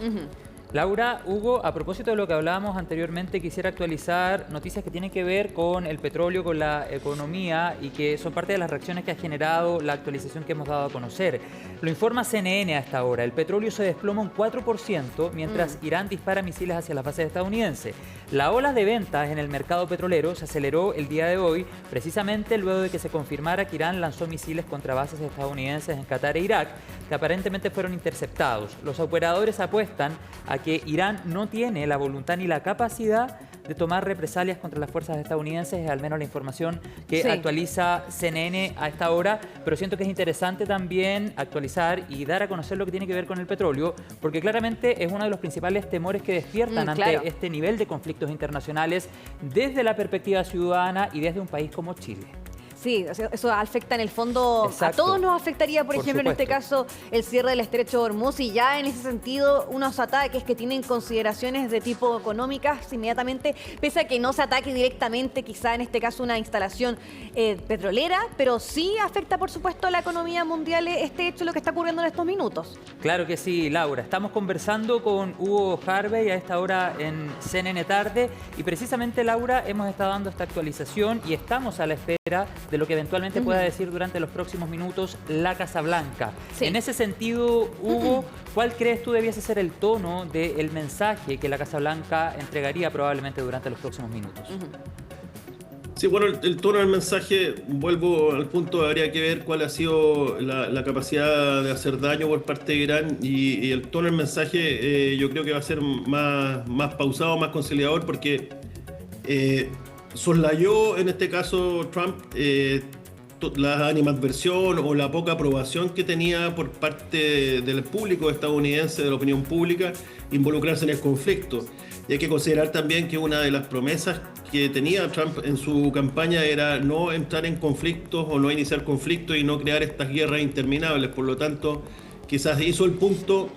Laura, Hugo, a propósito de lo que hablábamos anteriormente, quisiera actualizar noticias que tienen que ver con el petróleo, con la economía y que son parte de las reacciones que ha generado la actualización que hemos dado a conocer. Lo informa CNN a esta hora. El petróleo se desploma un 4% mientras Irán dispara misiles hacia las bases estadounidenses. La ola de ventas en el mercado petrolero se aceleró el día de hoy, precisamente luego de que se confirmara que Irán lanzó misiles contra bases estadounidenses en Qatar e Irak, que aparentemente fueron interceptados. Los operadores apuestan a que Irán no tiene la voluntad ni la capacidad de tomar represalias contra las fuerzas estadounidenses, es al menos la información que actualiza CNN a esta hora, pero siento que es interesante también actualizar y dar a conocer lo que tiene que ver con el petróleo, porque claramente es uno de los principales temores que despiertan ante este nivel de conflictos internacionales desde la perspectiva ciudadana y desde un país como Chile. Sí, o sea, eso afecta en el fondo, Exacto. a todos nos afectaría, por ejemplo, supuesto. en este caso, el cierre del estrecho de Hormuz, y ya en ese sentido, unos ataques que tienen consideraciones de tipo económicas inmediatamente, pese a que no se ataque directamente, quizá en este caso una instalación petrolera, pero sí afecta, por supuesto, a la economía mundial este hecho, lo que está ocurriendo en estos minutos. Claro que sí, Laura. Estamos conversando con Hugo Harvey a esta hora en CNN Tarde y precisamente, Laura, hemos estado dando esta actualización y estamos a la espera de lo que eventualmente pueda decir durante los próximos minutos la Casa Blanca. Sí. En ese sentido, Hugo, ¿cuál crees tú debiese ser el tono del mensaje que la Casa Blanca entregaría probablemente durante los próximos minutos? Sí, bueno, el tono del mensaje, vuelvo al punto, habría que ver cuál ha sido la capacidad de hacer daño por parte de Irán y el tono del mensaje yo creo que va a ser más pausado, más conciliador, porque soslayó en este caso Trump la animadversión o la poca aprobación que tenía por parte del público estadounidense, de la opinión pública, involucrarse en el conflicto. Y hay que considerar también que una de las promesas que tenía Trump en su campaña era no entrar en conflictos o no iniciar conflictos y no crear estas guerras interminables. Por lo tanto, quizás hizo el punto,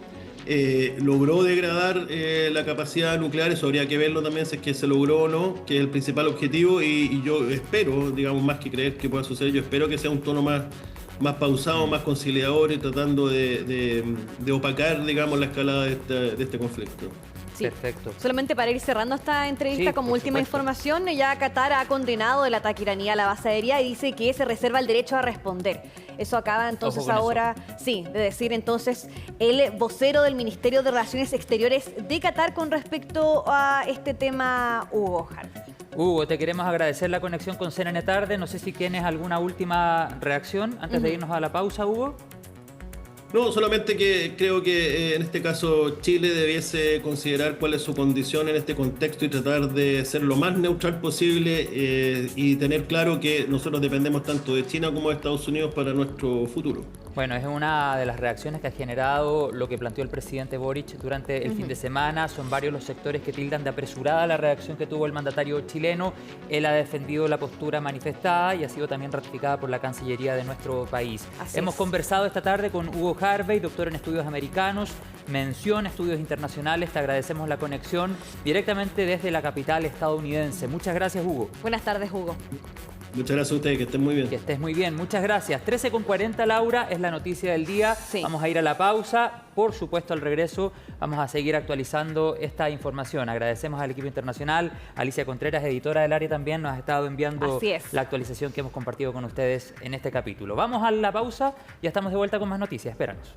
logró degradar la capacidad nuclear. Eso habría que verlo también si es que se logró o no, que es el principal objetivo. Y yo espero, digamos, más que creer que pueda suceder, yo espero que sea un tono más pausado, más conciliador y tratando de opacar, digamos, la escalada de este conflicto. Sí. Perfecto. Solamente para ir cerrando esta entrevista, Sí, como por última supuesto. información, ya Qatar ha condenado el ataque iraní a la base aérea y dice que se reserva el derecho a responder. Eso acaba entonces Ojo con ahora, sí, de decir entonces el vocero del Ministerio de Relaciones Exteriores de Qatar con respecto a este tema, Hugo Harvey. Hugo, te queremos agradecer la conexión con CNN Tarde. No sé si tienes alguna última reacción antes de irnos a la pausa, Hugo. No, solamente que creo que en este caso Chile debiese considerar cuál es su condición en este contexto y tratar de ser lo más neutral posible y tener claro que nosotros dependemos tanto de China como de Estados Unidos para nuestro futuro. Bueno, es una de las reacciones que ha generado lo que planteó el presidente Boric durante el fin de semana. Son varios los sectores que tildan de apresurada la reacción que tuvo el mandatario chileno. Él ha defendido la postura manifestada y ha sido también ratificada por la Cancillería de nuestro país. Hemos conversado esta tarde con Hugo Harvey, doctor en estudios americanos, mención estudios internacionales. Te agradecemos la conexión directamente desde la capital estadounidense. Muchas gracias, Hugo. Buenas tardes, Hugo. Muchas gracias a ustedes, que estén muy bien. Que estés muy bien, muchas gracias. 13:40, Laura, es la noticia del día. Sí. Vamos a ir a la pausa. Por supuesto, al regreso vamos a seguir actualizando esta información. Agradecemos al equipo internacional. Alicia Contreras, editora del área, también nos ha estado enviando la actualización que hemos compartido con ustedes en este capítulo. Vamos a la pausa, ya estamos de vuelta con más noticias. Espéranos.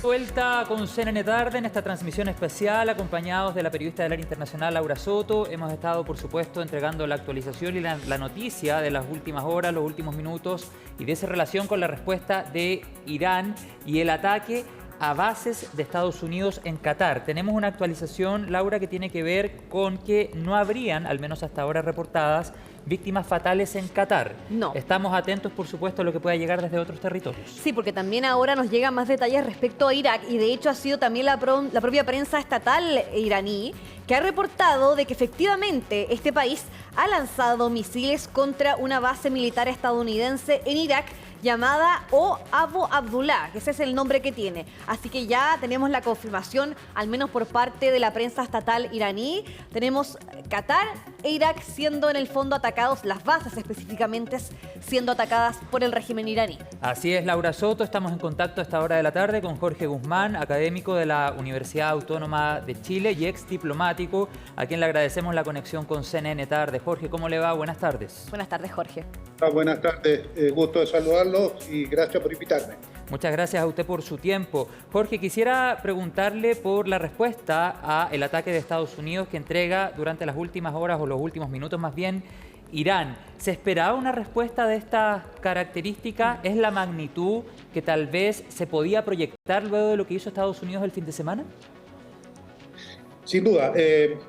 Vuelta con CNN Tarde en esta transmisión especial, acompañados de la periodista del área internacional Laura Soto. Hemos estado, por supuesto, entregando la actualización y la noticia de las últimas horas, los últimos minutos y de esa relación con la respuesta de Irán y el ataque a bases de Estados Unidos en Qatar. Tenemos una actualización, Laura, que tiene que ver con que no habrían, al menos hasta ahora reportadas, víctimas fatales en Qatar. No. Estamos atentos, por supuesto, a lo que pueda llegar desde otros territorios. Sí, porque también ahora nos llegan más detalles respecto a Irak y de hecho ha sido también la propia prensa estatal iraní que ha reportado de que efectivamente este país ha lanzado misiles contra una base militar estadounidense en Irak llamada Abu Abdullah, que ese es el nombre que tiene. Así que ya tenemos la confirmación, al menos por parte de la prensa estatal iraní. Tenemos Qatar e Irak siendo en el fondo atacados, las bases específicamente siendo atacadas por el régimen iraní. Así es, Laura Soto. Estamos en contacto a esta hora de la tarde con Jorge Guzmán, académico de la Universidad Autónoma de Chile y ex diplomático, a quien le agradecemos la conexión con CNN Tarde. Jorge, ¿cómo le va? Buenas tardes. Buenas tardes, Jorge. Buenas tardes, gusto de saludarlos y gracias por invitarme. Muchas gracias a usted por su tiempo. Jorge, quisiera preguntarle por la respuesta al ataque de Estados Unidos que entrega durante las últimas horas o los últimos minutos más bien Irán. ¿Se esperaba una respuesta de esta característica? ¿Es la magnitud que tal vez se podía proyectar luego de lo que hizo Estados Unidos el fin de semana? Sin duda.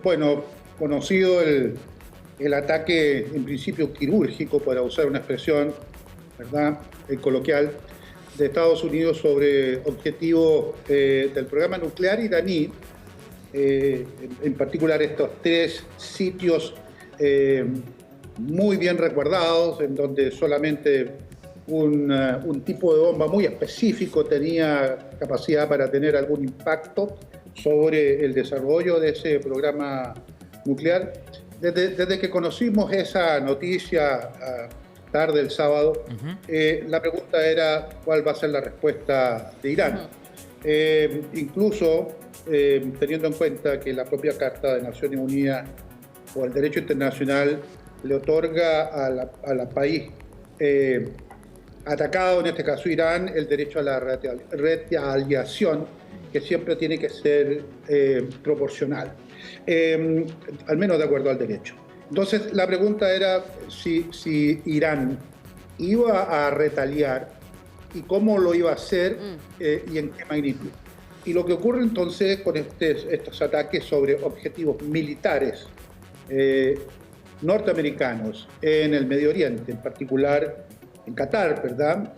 Bueno, conocido el ataque en principio quirúrgico, para usar una expresión, ¿verdad?, coloquial, de Estados Unidos sobre objetivos del programa nuclear iraní, en particular estos 3 sitios muy bien resguardados, en donde solamente un tipo de bomba muy específico tenía capacidad para tener algún impacto sobre el desarrollo de ese programa nuclear. Desde que conocimos esa noticia tarde el sábado, la pregunta era cuál va a ser la respuesta de Irán. Incluso teniendo en cuenta que la propia Carta de Naciones Unidas o el derecho internacional le otorga a la país atacado, en este caso Irán, el derecho a la retaliación, que siempre tiene que ser proporcional, al menos de acuerdo al derecho. Entonces, la pregunta era si Irán iba a retaliar y cómo lo iba a hacer y en qué magnitud. Y lo que ocurre entonces con estos ataques sobre objetivos militares norteamericanos en el Medio Oriente, en particular en Qatar, ¿verdad?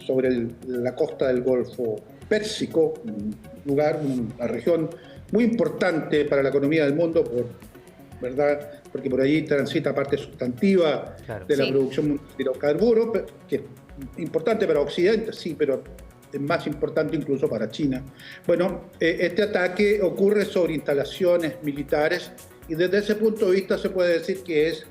Sobre la costa del Golfo Pérsico, un lugar, una región muy importante para la economía del mundo, ¿verdad? Porque por allí transita parte sustantiva de la producción de hidrocarburos, que es importante para Occidente, sí, pero es más importante incluso para China. Bueno, este ataque ocurre sobre instalaciones militares y desde ese punto de vista se puede decir que es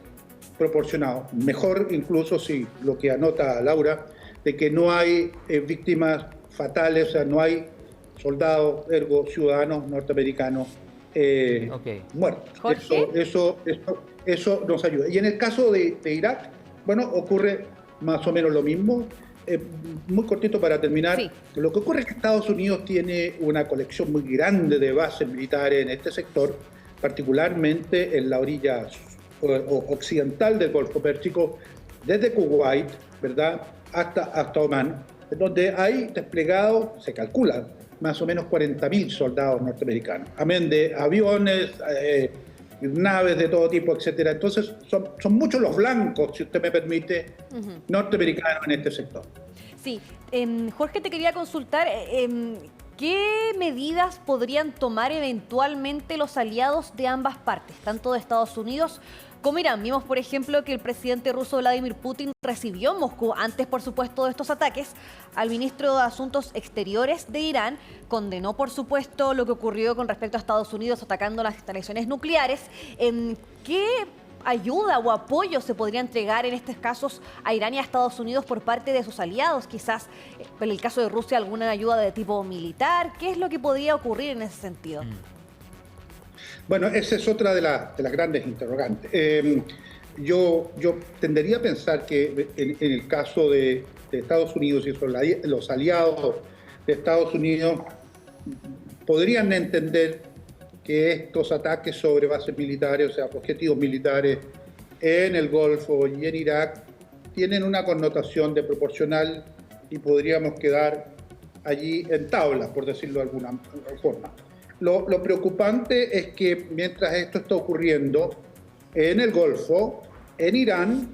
proporcionado. Mejor incluso si lo que anota Laura, de que no hay víctimas fatales, o sea, no hay soldados, ergo ciudadanos norteamericanos muertos. ¿Jorge? Eso nos ayuda. Y en el caso de Irak, bueno, ocurre más o menos lo mismo. Muy cortito para terminar. Sí. Lo que ocurre es que Estados Unidos tiene una colección muy grande de bases militares en este sector, particularmente en la orilla occidental del Golfo Pérsico, desde Kuwait, ¿verdad?, hasta Omán, donde hay desplegado, se calcula, más o menos 40.000 soldados norteamericanos, amén de aviones, naves de todo tipo, etcétera. Entonces, son muchos los blancos, si usted me permite, norteamericanos en este sector. Sí. Jorge, te quería consultar, ¿qué medidas podrían tomar eventualmente los aliados de ambas partes, tanto de Estados Unidos como Irán? Vimos, por ejemplo, que el presidente ruso Vladimir Putin recibió en Moscú, antes, por supuesto, de estos ataques, al ministro de Asuntos Exteriores de Irán, condenó, por supuesto, lo que ocurrió con respecto a Estados Unidos atacando las instalaciones nucleares. ¿Qué ayuda o apoyo se podría entregar en estos casos a Irán y a Estados Unidos por parte de sus aliados? Quizás, en el caso de Rusia, alguna ayuda de tipo militar. ¿Qué es lo que podría ocurrir en ese sentido? Bueno, esa es otra de las grandes interrogantes. Yo tendería a pensar que en el caso de Estados Unidos y los aliados de Estados Unidos podrían entender que estos ataques sobre bases militares, o sea, objetivos militares en el Golfo y en Irak, tienen una connotación de proporcional y podríamos quedar allí en tablas, por decirlo de alguna forma. Lo preocupante es que mientras esto está ocurriendo en el Golfo, en Irán,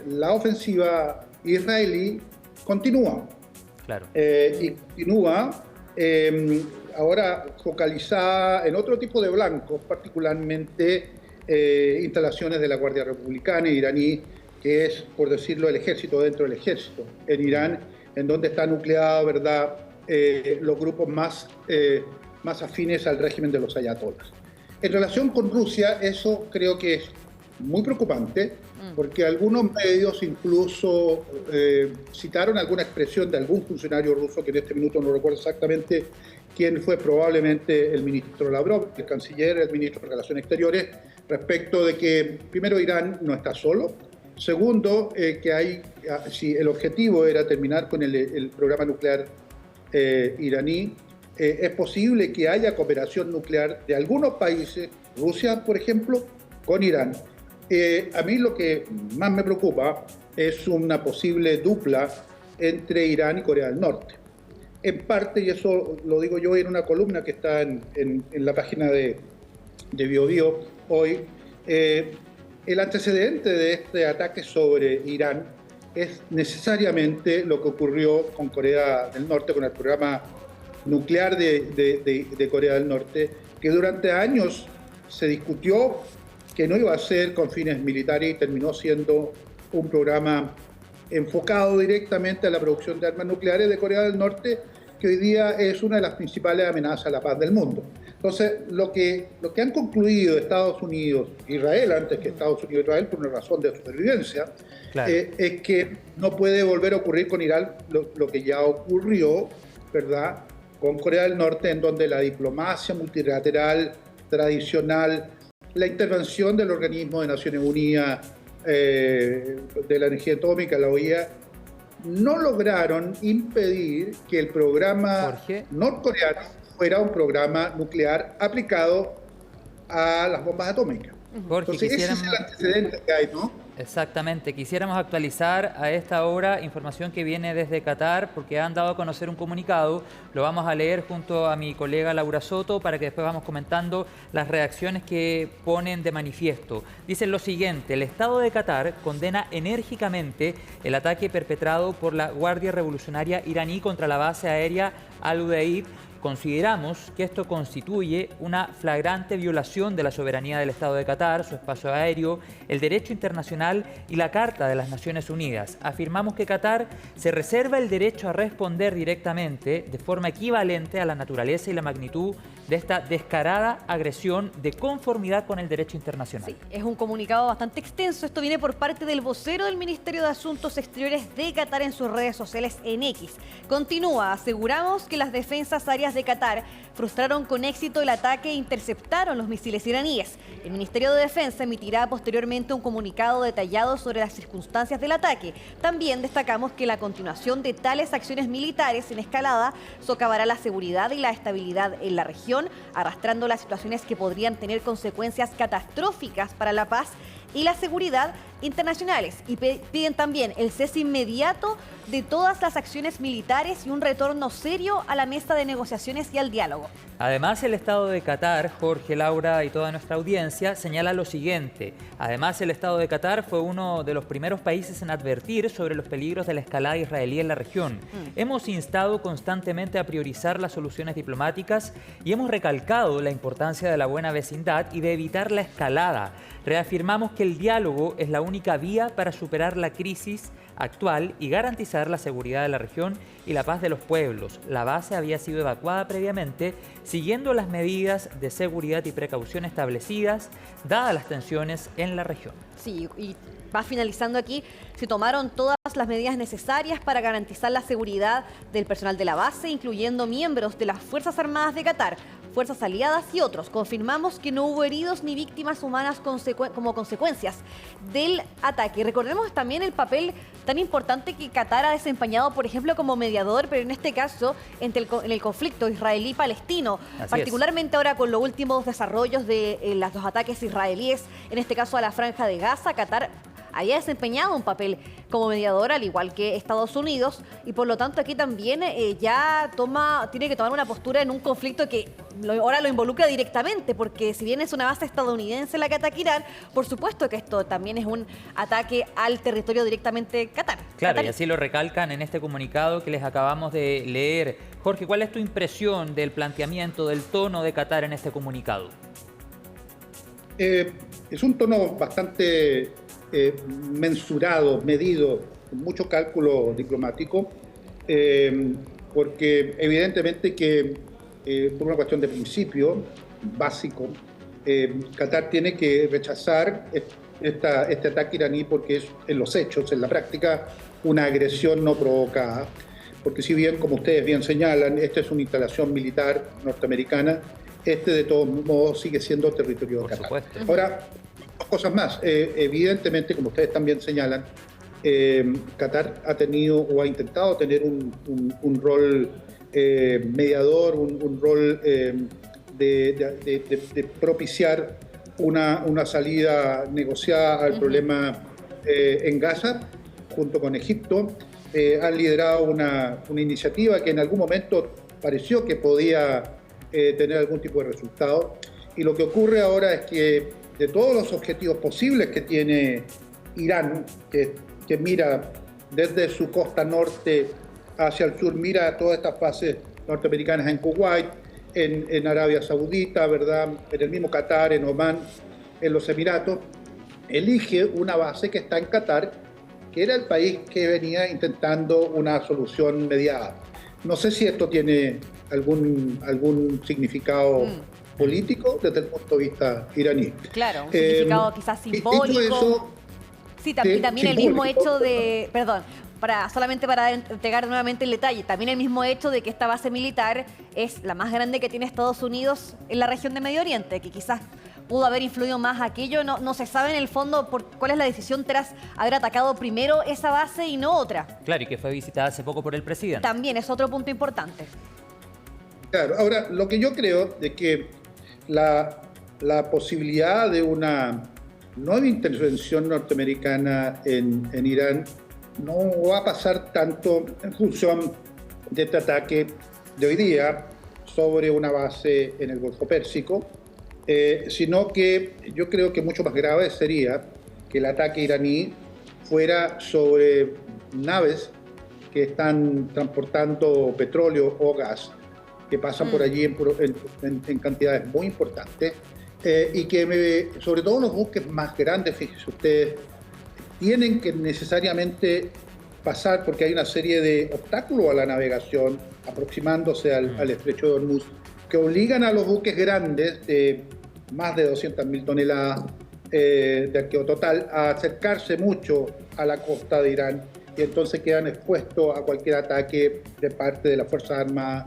la ofensiva israelí continúa. Claro. Y continúa ahora focalizada en otro tipo de blancos, particularmente instalaciones de la Guardia Republicana iraní, que es, por decirlo, el ejército dentro del ejército en Irán, en donde está nucleado, ¿verdad?, los grupos más afines al régimen de los ayatolás. En relación con Rusia, eso creo que es muy preocupante, porque algunos medios incluso citaron alguna expresión de algún funcionario ruso, que en este minuto no recuerdo exactamente quién fue, probablemente el ministro Lavrov, el canciller, el ministro de Relaciones Exteriores, respecto de que, primero, Irán no está solo, segundo, que si el objetivo era terminar con el programa nuclear iraní, es posible que haya cooperación nuclear de algunos países, Rusia, por ejemplo, con Irán. A mí lo que más me preocupa es una posible dupla entre Irán y Corea del Norte. En parte, y eso lo digo yo en una columna que está en la página de BioBio hoy, el antecedente de este ataque sobre Irán es necesariamente lo que ocurrió con Corea del Norte, con el programa nuclear de Corea del Norte, que durante años se discutió que no iba a ser con fines militares y terminó siendo un programa enfocado directamente a la producción de armas nucleares de Corea del Norte, que hoy día es una de las principales amenazas a la paz del mundo. Entonces, lo que han concluido Estados Unidos, Israel, antes que Estados Unidos e Israel, por una razón de supervivencia, Claro. es que no puede volver a ocurrir con Irán lo que ya ocurrió, ¿verdad?, con Corea del Norte, en donde la diplomacia multilateral tradicional, la intervención del Organismo de Naciones Unidas de la Energía Atómica, la OEA, no lograron impedir que el programa Jorge. norcoreano fuera un programa nuclear aplicado a las bombas atómicas. Jorge, Entonces, ese es el antecedente que hay, ¿no? Exactamente, quisiéramos actualizar a esta hora información que viene desde Qatar porque han dado a conocer un comunicado, lo vamos a leer junto a mi colega Laura Soto para que después vamos comentando las reacciones que ponen de manifiesto. Dicen lo siguiente: el Estado de Qatar condena enérgicamente el ataque perpetrado por la Guardia Revolucionaria iraní contra la base aérea Al-Udeid. Consideramos que esto constituye una flagrante violación de la soberanía del Estado de Qatar, su espacio aéreo, el derecho internacional y la Carta de las Naciones Unidas. Afirmamos que Qatar se reserva el derecho a responder directamente, de forma equivalente a la naturaleza y la magnitud de esta descarada agresión de conformidad con el derecho internacional. Sí, es un comunicado bastante extenso. Esto viene por parte del vocero del Ministerio de Asuntos Exteriores de Qatar en sus redes sociales en X. Continúa: aseguramos que las defensas aéreas de Qatar frustraron con éxito el ataque e interceptaron los misiles iraníes. El Ministerio de Defensa emitirá posteriormente un comunicado detallado sobre las circunstancias del ataque. También destacamos que la continuación de tales acciones militares en escalada socavará la seguridad y la estabilidad en la región, arrastrando las situaciones que podrían tener consecuencias catastróficas para la paz y la seguridad internacionales. Y piden también el cese inmediato de todas las acciones militares y un retorno serio a la mesa de negociaciones y al diálogo. Además, el Estado de Qatar, Jorge, Laura y toda nuestra audiencia, señala lo siguiente. Además, el Estado de Qatar fue uno de los primeros países en advertir sobre los peligros de la escalada israelí en la región. Hemos instado constantemente a priorizar las soluciones diplomáticas y hemos recalcado la importancia de la buena vecindad y de evitar la escalada. Reafirmamos que el diálogo es la única vía para superar la crisis actual y garantizar la seguridad de la región y la paz de los pueblos. La base había sido evacuada previamente, siguiendo las medidas de seguridad y precaución establecidas, dadas las tensiones en la región. Sí, y va finalizando aquí: se tomaron todas las medidas necesarias para garantizar la seguridad del personal de la base, incluyendo miembros de las Fuerzas Armadas de Qatar, fuerzas aliadas y otros. Confirmamos que no hubo heridos ni víctimas humanas como consecuencias del ataque. Recordemos también el papel tan importante que Qatar ha desempeñado, por ejemplo, como mediador, pero en este caso en el conflicto israelí-palestino, particularmente ahora con los últimos desarrollos de los dos ataques israelíes, en este caso a la Franja de Gaza. Qatar había desempeñado un papel como mediador, al igual que Estados Unidos, y por lo tanto aquí también tiene que tomar una postura en un conflicto que ahora lo involucra directamente, porque si bien es una base estadounidense la que ataca Irán, por supuesto que esto también es un ataque al territorio directamente Qatar. Claro, y así lo recalcan en este comunicado que les acabamos de leer. Jorge, ¿cuál es tu impresión del planteamiento, del tono de Qatar en este comunicado? Es un tono bastante mensurado, medido, con mucho cálculo diplomático, porque evidentemente que por una cuestión de principio básico, Qatar tiene que rechazar este ataque iraní porque es en los hechos, en la práctica, una agresión no provocada, porque si bien, como ustedes bien señalan, esta es una instalación militar norteamericana, de todos modos sigue siendo territorio de Qatar. Supuesto. Ahora, dos cosas más. Evidentemente, como ustedes también señalan, Qatar ha tenido o ha intentado tener un rol mediador, un rol de propiciar una salida negociada al problema en Gaza, junto con Egipto. Han liderado una iniciativa que en algún momento pareció que podía tener algún tipo de resultado. Y lo que ocurre ahora es que de todos los objetivos posibles que tiene Irán, que mira desde su costa norte hacia el sur, mira todas estas bases norteamericanas en Kuwait, en Arabia Saudita, ¿verdad? En el mismo Qatar, en Omán, en los Emiratos, elige una base que está en Qatar, que era el país que venía intentando una solución mediada. No sé si esto tiene algún significado político desde el punto de vista iraní. Claro, un significado quizás simbólico. Eso, sí, también el mismo hecho de... Perdón. Solamente para entregar nuevamente el detalle, también el mismo hecho de que esta base militar es la más grande que tiene Estados Unidos en la región de Medio Oriente, que quizás pudo haber influido más aquello. No se sabe en el fondo cuál es la decisión tras haber atacado primero esa base y no otra. Claro, y que fue visitada hace poco por el presidente. También es otro punto importante. Claro, ahora, lo que yo creo es que la posibilidad de una nueva intervención norteamericana en Irán no va a pasar tanto en función de este ataque de hoy día sobre una base en el Golfo Pérsico, sino que yo creo que mucho más grave sería que el ataque iraní fuera sobre naves que están transportando petróleo o gas, que pasan por allí en cantidades muy importantes, y que sobre todo los buques más grandes, fíjense ustedes, tienen que necesariamente pasar, porque hay una serie de obstáculos a la navegación aproximándose al estrecho de Hormuz, que obligan a los buques grandes de más de 200.000 toneladas de arqueo total a acercarse mucho a la costa de Irán, y entonces quedan expuestos a cualquier ataque de parte de las Fuerzas Armadas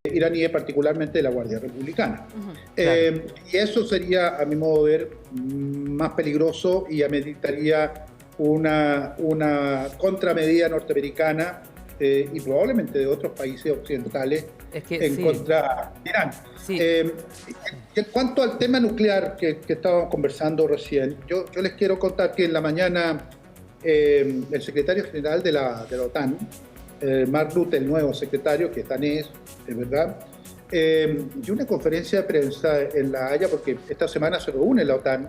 iraníes, particularmente de la Guardia Republicana. Claro. Y eso sería, a mi modo de ver, más peligroso y ameritaría una contramedida norteamericana y probablemente de otros países occidentales contra Irán. Sí. En cuanto al tema nuclear que estábamos conversando recién, yo les quiero contar que en la mañana el secretario general de la OTAN, Mark Rutte, el nuevo secretario, que es danés, de verdad, dio una conferencia de prensa en La Haya, porque esta semana se reúne la OTAN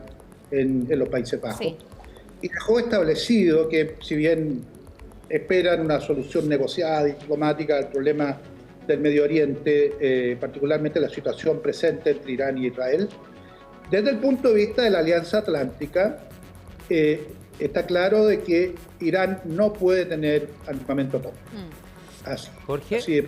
en los Países Bajos, sí, y dejó establecido que, si bien esperan una solución negociada, diplomática al problema del Medio Oriente, particularmente la situación presente entre Irán y Israel, desde el punto de vista de la Alianza Atlántica, está claro de que Irán no puede tener armamento atómico. Así, Jorge. Así,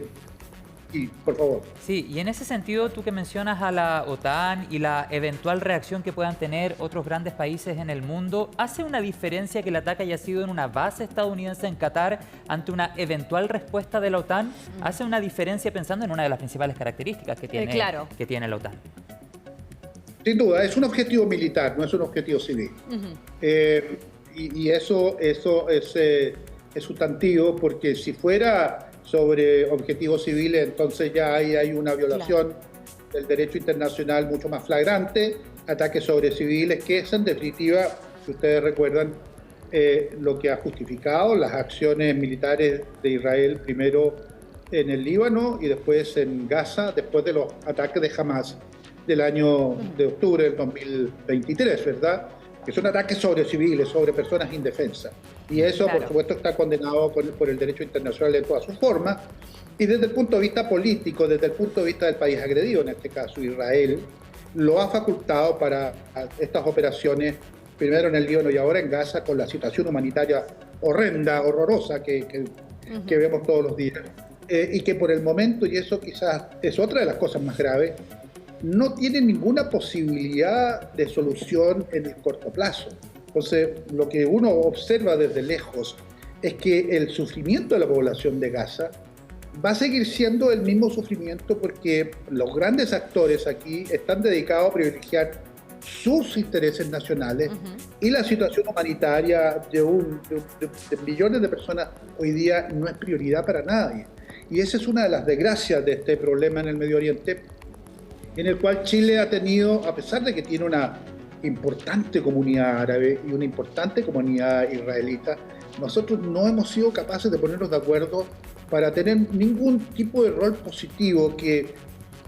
y, por favor. Sí, y en ese sentido, tú que mencionas a la OTAN y la eventual reacción que puedan tener otros grandes países en el mundo, ¿hace una diferencia que el ataque haya sido en una base estadounidense en Qatar ante una eventual respuesta de la OTAN? ¿Hace una diferencia pensando en una de las principales características que tiene, que tiene la OTAN? Sin duda, es un objetivo militar, no es un objetivo civil. Y eso es sustantivo, porque si fuera sobre objetivos civiles, entonces ya hay una violación del derecho internacional mucho más flagrante, ataques sobre civiles, que es en definitiva, si ustedes recuerdan, lo que ha justificado las acciones militares de Israel, primero en el Líbano y después en Gaza, después de los ataques de Hamas del año de octubre del 2023, ¿verdad? Que son ataques sobre civiles, sobre personas indefensas. Y eso, por supuesto, está condenado por el derecho internacional de todas sus formas. Y desde el punto de vista político, desde el punto de vista del país agredido, en este caso Israel, lo ha facultado para estas operaciones, primero en el Líbano y ahora en Gaza, con la situación humanitaria horrenda, horrorosa que vemos todos los días. Y que por el momento, y eso quizás es otra de las cosas más graves, no tiene ninguna posibilidad de solución en el corto plazo. Entonces, lo que uno observa desde lejos es que el sufrimiento de la población de Gaza va a seguir siendo el mismo sufrimiento, porque los grandes actores aquí están dedicados a privilegiar sus intereses nacionales y la situación humanitaria de millones de personas hoy día no es prioridad para nadie. Y esa es una de las desgracias de este problema en el Medio Oriente, en el cual Chile ha tenido, a pesar de que tiene una importante comunidad árabe y una importante comunidad israelita, nosotros no hemos sido capaces de ponernos de acuerdo para tener ningún tipo de rol positivo, que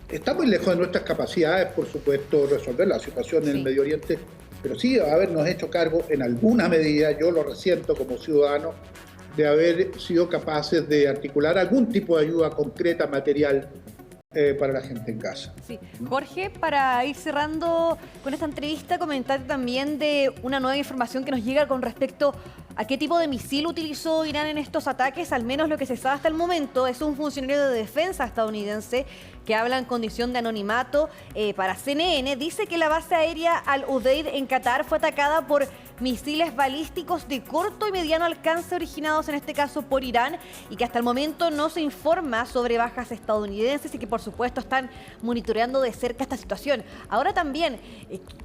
está muy lejos de nuestras capacidades, por supuesto, resolver la situación en el Medio Oriente, pero sí habernos hecho cargo en alguna medida, yo lo resiento como ciudadano, de haber sido capaces de articular algún tipo de ayuda concreta, material, para la gente en casa. Sí. Jorge, para ir cerrando con esta entrevista, comentarte también de una nueva información que nos llega con respecto a qué tipo de misil utilizó Irán en estos ataques. Al menos lo que se sabe hasta el momento es un funcionario de defensa estadounidense que habla en condición de anonimato para CNN. Dice que la base aérea Al-Udeid en Qatar fue atacada por misiles balísticos de corto y mediano alcance originados en este caso por Irán y que hasta el momento no se informa sobre bajas estadounidenses y que por supuesto están monitoreando de cerca esta situación. Ahora también,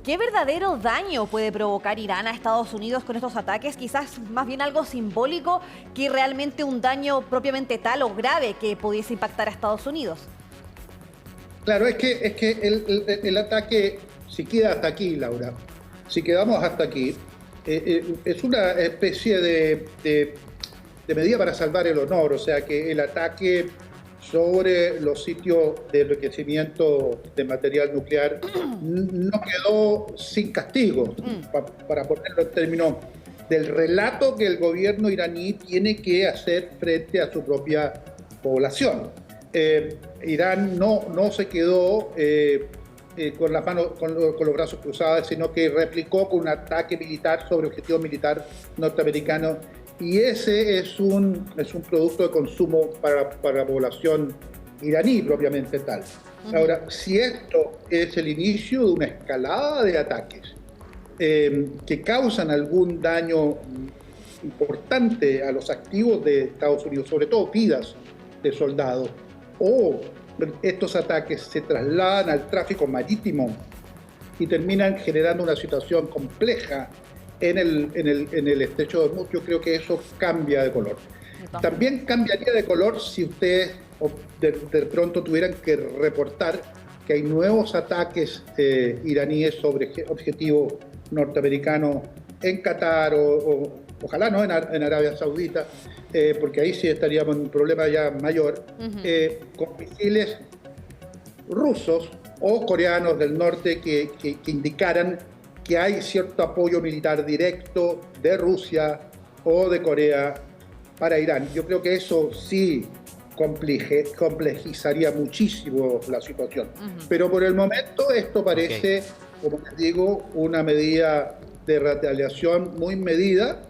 ¿qué verdadero daño puede provocar Irán a Estados Unidos con estos ataques? Quizás más bien algo simbólico que realmente un daño propiamente tal o grave que pudiese impactar a Estados Unidos. Claro, es que el ataque, si queda hasta aquí, Laura, si quedamos hasta aquí, es una especie de medida para salvar el honor, o sea que el ataque sobre los sitios de enriquecimiento de material nuclear no quedó sin castigo, para ponerlo en términos del relato que el gobierno iraní tiene que hacer frente a su propia población. Irán no se quedó con las manos, con los brazos cruzados, sino que replicó con un ataque militar sobre objetivos militares norteamericanos, y ese es un producto de consumo para la población iraní propiamente tal. Ahora, si esto es el inicio de una escalada de ataques que causan algún daño importante a los activos de Estados Unidos, sobre todo vidas de soldados, o estos ataques se trasladan al tráfico marítimo y terminan generando una situación compleja en el estrecho de Hormuz, yo creo que eso cambia de color. También cambiaría de color si ustedes de pronto tuvieran que reportar que hay nuevos ataques iraníes sobre objetivos norteamericanos en Qatar o ojalá no en Arabia Saudita, porque ahí sí estaríamos en un problema ya mayor, con misiles rusos o coreanos del norte que indicaran que hay cierto apoyo militar directo de Rusia o de Corea para Irán. Yo creo que eso sí complejizaría muchísimo la situación. Pero por el momento esto parece, como les digo, una medida de retaliación muy medida,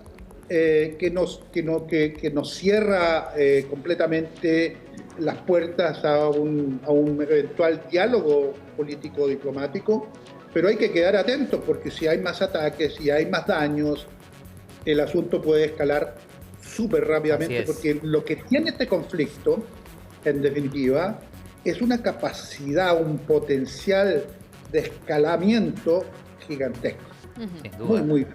que nos cierra completamente las puertas a un eventual diálogo político-diplomático, pero hay que quedar atentos porque si hay más ataques, si hay más daños, el asunto puede escalar súper rápidamente, porque lo que tiene este conflicto, en definitiva, es una capacidad, un potencial de escalamiento gigantesco. Sin duda. Muy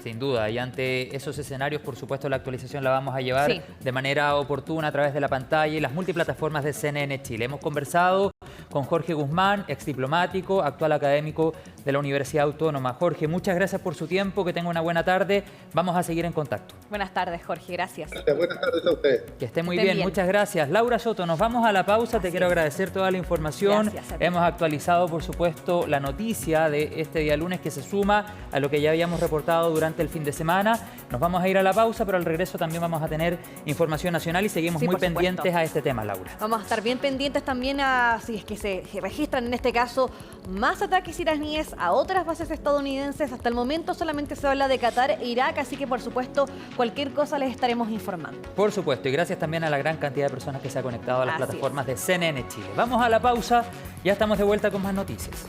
Sin duda, y ante esos escenarios, por supuesto, la actualización la vamos a llevar de manera oportuna a través de la pantalla y las multiplataformas de CNN Chile. Hemos conversado con Jorge Guzmán, exdiplomático, actual académico de la Universidad Autónoma. Jorge, muchas gracias por su tiempo, que tenga una buena tarde. Vamos a seguir en contacto. Buenas tardes, Jorge, gracias. Buenas tardes a ustedes. Que esté muy bien, muchas gracias. Laura Soto, nos vamos a la pausa. Te quiero agradecer toda la información. Hemos actualizado, por supuesto, la noticia de este día lunes que se suma a lo que ya habíamos reportado durante el fin de semana. Nos vamos a ir a la pausa, pero al regreso también vamos a tener información nacional y seguimos muy pendientes a este tema, Laura. Vamos a estar bien pendientes también a si es que se registran en este caso más ataques iraníes a otras bases estadounidenses. Hasta el momento solamente se habla de Qatar e Irak, así que por supuesto cualquier cosa les estaremos informando. Por supuesto, y gracias también a la gran cantidad de personas que se ha conectado a las plataformas de CNN Chile. Vamos a la pausa, ya estamos de vuelta con más noticias.